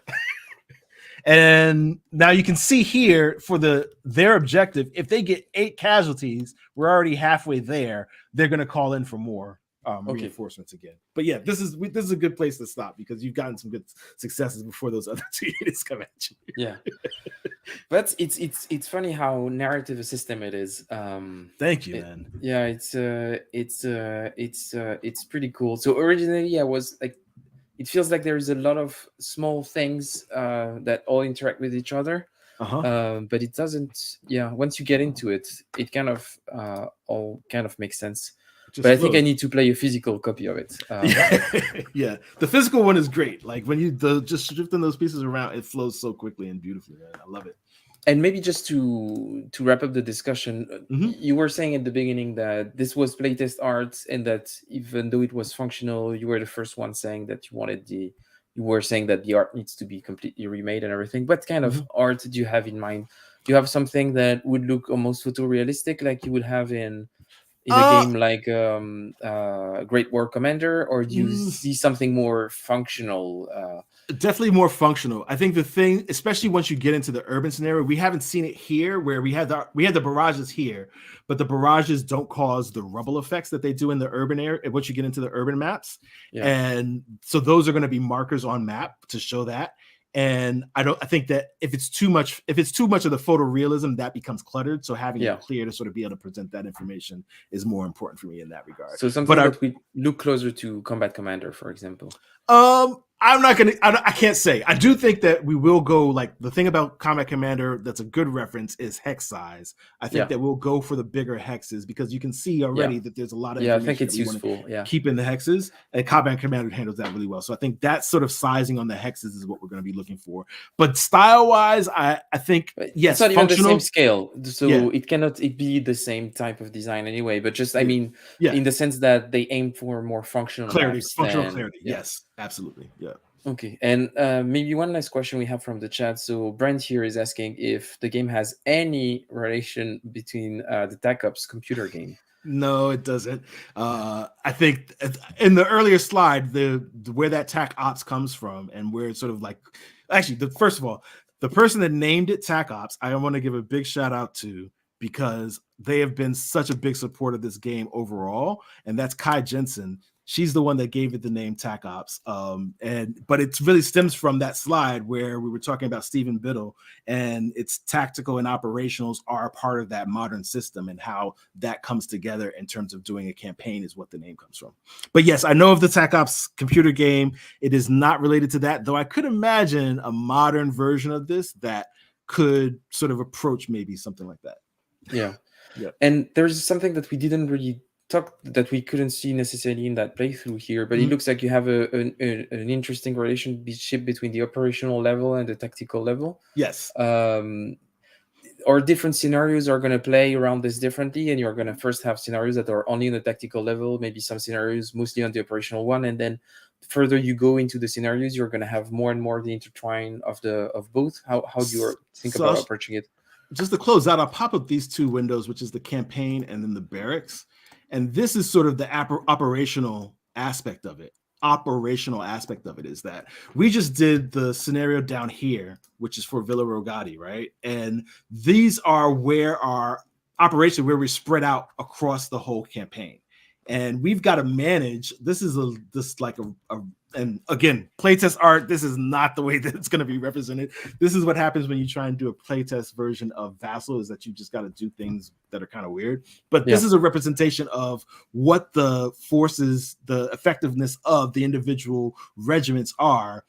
And now you can see here for their objective, if they get 8 casualties, we're already halfway there. They're going to call in for more reinforcements again. But yeah, this is a good place to stop because you've gotten some good successes before those other 2 units come at you. Yeah, but it's funny how narrative a system it is. Thank you, man. Yeah, it's pretty cool. So originally I was like it feels like there is a lot of small things that all interact with each other. But it doesn't. Yeah, once you get into it, it kind of all kind of makes sense. Just But I think I flows. need to play a physical copy of it. Yeah, the physical one is great. Like when you just shifting those pieces around, it flows so quickly and beautifully. Man. I love it. And maybe just to wrap up the discussion, you were saying at the beginning that this was playtest art, and that even though it was functional, you were the first one saying that you were saying that the art needs to be completely remade and everything. What kind of art do you have in mind? Do you have something that would look almost photorealistic, like you would have in a game like Great War Commander, or do you see something more functional? Definitely more functional. I think the thing, especially once you get into the urban scenario, we haven't seen it here where we had the barrages here, but the barrages don't cause the rubble effects that they do in the urban area once you get into the urban maps. Yeah. And so those are going to be markers on map to show that. And I think that if it's too much of the photorealism, that becomes cluttered. So having it clear to sort of be able to present that information is more important for me in that regard. So something that we look closer to Combat Commander, for example. I can't say. I do think that we will go, like, the thing about Combat Commander that's a good reference is hex size. I think that we'll go for the bigger hexes because you can see already that there's a lot of information. I think it's useful. Keep in the hexes, and Combat Commander handles that really well. So I think that sort of sizing on the hexes is what we're going to be looking for. But style wise, I think yes, it's not even the same scale, so it cannot be the same type of design anyway. But just I mean, in the sense that they aim for more functional clarity, clarity. Yes, absolutely. Yeah. Okay, and maybe one last question we have from the chat. So Brent here is asking if the game has any relation between the TacOps computer game. No, it doesn't. I think in the earlier slide, the where that TacOps comes from and where it's sort of like, actually, first of all, the person that named it TacOps, I want to give a big shout out to, because they have been such a big support of this game overall, and that's Kai Jensen. She's the one that gave it the name TacOps. But it really stems from that slide where we were talking about Stephen Biddle, and its tactical and operationals are a part of that modern system, and how that comes together in terms of doing a campaign is what the name comes from. But yes, I know of the TacOps computer game. It is not related to that, though I could imagine a modern version of this that could sort of approach maybe something like that. Yeah. And there's something that we didn't really talk, that we couldn't see necessarily in that playthrough here, but it looks like you have an interesting relationship between the operational level and the tactical level. Yes. Or different scenarios are going to play around this differently, and you're going to first have scenarios that are only on the tactical level, maybe some scenarios mostly on the operational one, and then further you go into the scenarios, you're going to have more and more the intertwine of both. How do you think about approaching it? Just to close out, I'll pop up these two windows, which is the campaign and then the barracks. And this is sort of the operational aspect of it. Operational aspect of it is that we just did the scenario down here, which is for Villa Rogati, right? And these are where our operation, where we spread out across the whole campaign. And we've got to manage, and again, playtest art, this is not the way that it's going to be represented. This is what happens when you try and do a playtest version of Vassal, is that you just got to do things that are kind of weird. But this is a representation of what the forces, the effectiveness of the individual regiments are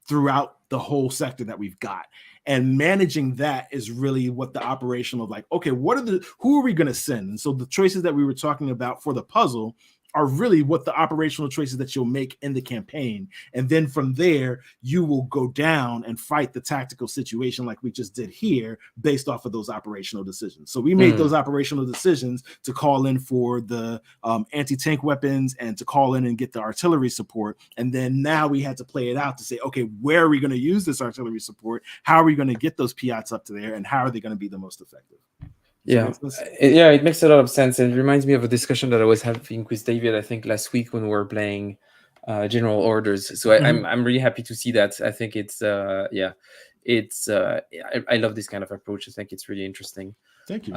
throughout the whole sector that we've got. And managing that is really what the operational, like, okay, who are we going to send? And so the choices that we were talking about for the puzzle are really what the operational choices that you'll make in the campaign. And then from there, you will go down and fight the tactical situation like we just did here based off of those operational decisions. So we made those operational decisions to call in for the anti-tank weapons and to call in and get the artillery support. And then now we had to play it out to say, okay, where are we going to use this artillery support? How are we going to get those Piats up to there? And how are they going to be the most effective? It makes a lot of sense, and it reminds me of a discussion that I was having with David, I think last week, when we were playing General Orders. So I'm really happy to see that. I think it's I love this kind of approach. I think it's really interesting. Thank you.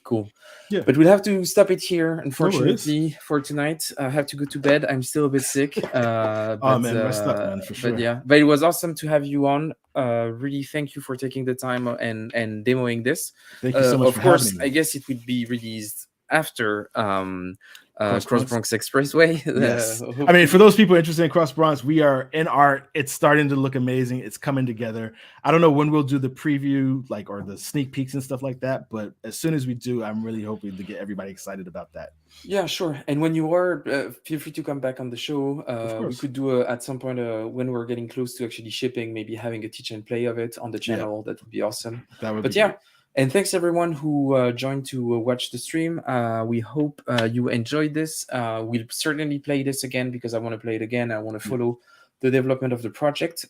Cool. Yeah. But we'll have to stop it here, unfortunately, for tonight. I have to go to bed. I'm still a bit sick. Rest up, man, for sure. But it was awesome to have you on. Really, thank you for taking the time and demoing this. Thank you so much. Of course, I guess it will be released after Cross Cross Bronx. Bronx Expressway. Yes. I mean, Hopefully. for those people interested in Cross Bronx, we are in art. It's starting to look amazing. It's coming together. I don't know when we'll do the preview, like, or the sneak peeks and stuff like that. But as soon as we do, I'm really hoping to get everybody excited about that. Yeah, sure. And when you are, feel free to come back on the show. Of We course. could do at some point when we're getting close to actually shipping, maybe having a teach and play of it on the Yeah. channel. That would be awesome. That would But be yeah, great. and thanks everyone who joined to watch the stream. We hope you enjoyed this. We'll certainly play this again because I want to play it again. I want to follow the development of the project.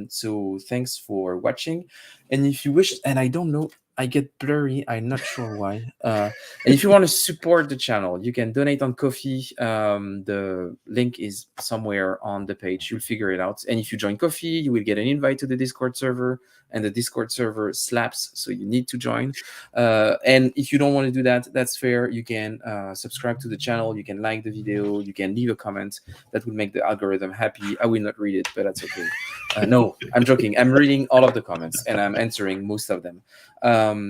So thanks for watching. And if you wish, and I don't know, I get blurry. I'm not sure why. And if you want to support the channel, you can donate on Ko-fi. The link is somewhere on the page. You'll figure it out. And if you join Ko-fi, you will get an invite to the Discord server, and the Discord server slaps, so you need to join. And if you don't want to do that, that's fair. You can subscribe to the channel. You can like the video. You can leave a comment. That will make the algorithm happy. I will not read it, but that's okay. No, I'm joking. I'm reading all of the comments, and I'm answering most of them.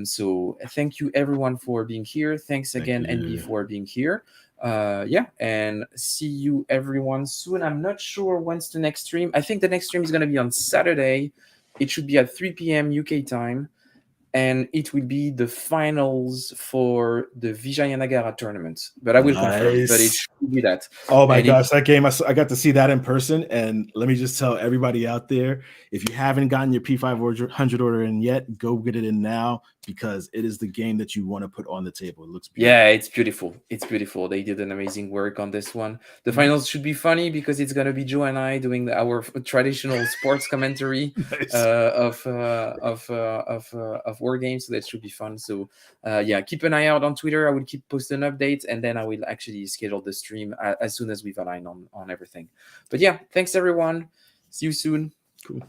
So thank you everyone for being here. Thanks again, NB, for being here. Yeah, and see you everyone soon. I'm not sure when's the next stream. I think the next stream is going to be on Saturday. It should be at 3 p.m. UK time, and it will be the finals for the Vijayanagara tournament. But I will confirm. But it should be that. Oh my And gosh, that game, I got to see that in person. And let me just tell everybody out there, if you haven't gotten your P500 order in yet, go get it in now, because it is the game that you want to put on the table. It looks beautiful. Yeah, it's beautiful. It's beautiful. They did an amazing work on this one. The finals should be funny because it's going to be Joe and I doing our traditional sports commentary Nice. of war games. So that should be fun. So yeah, keep an eye out on Twitter. I will keep posting updates, and then I will actually schedule the stream as soon as we've aligned on everything. But yeah, thanks everyone. See you soon. Cool.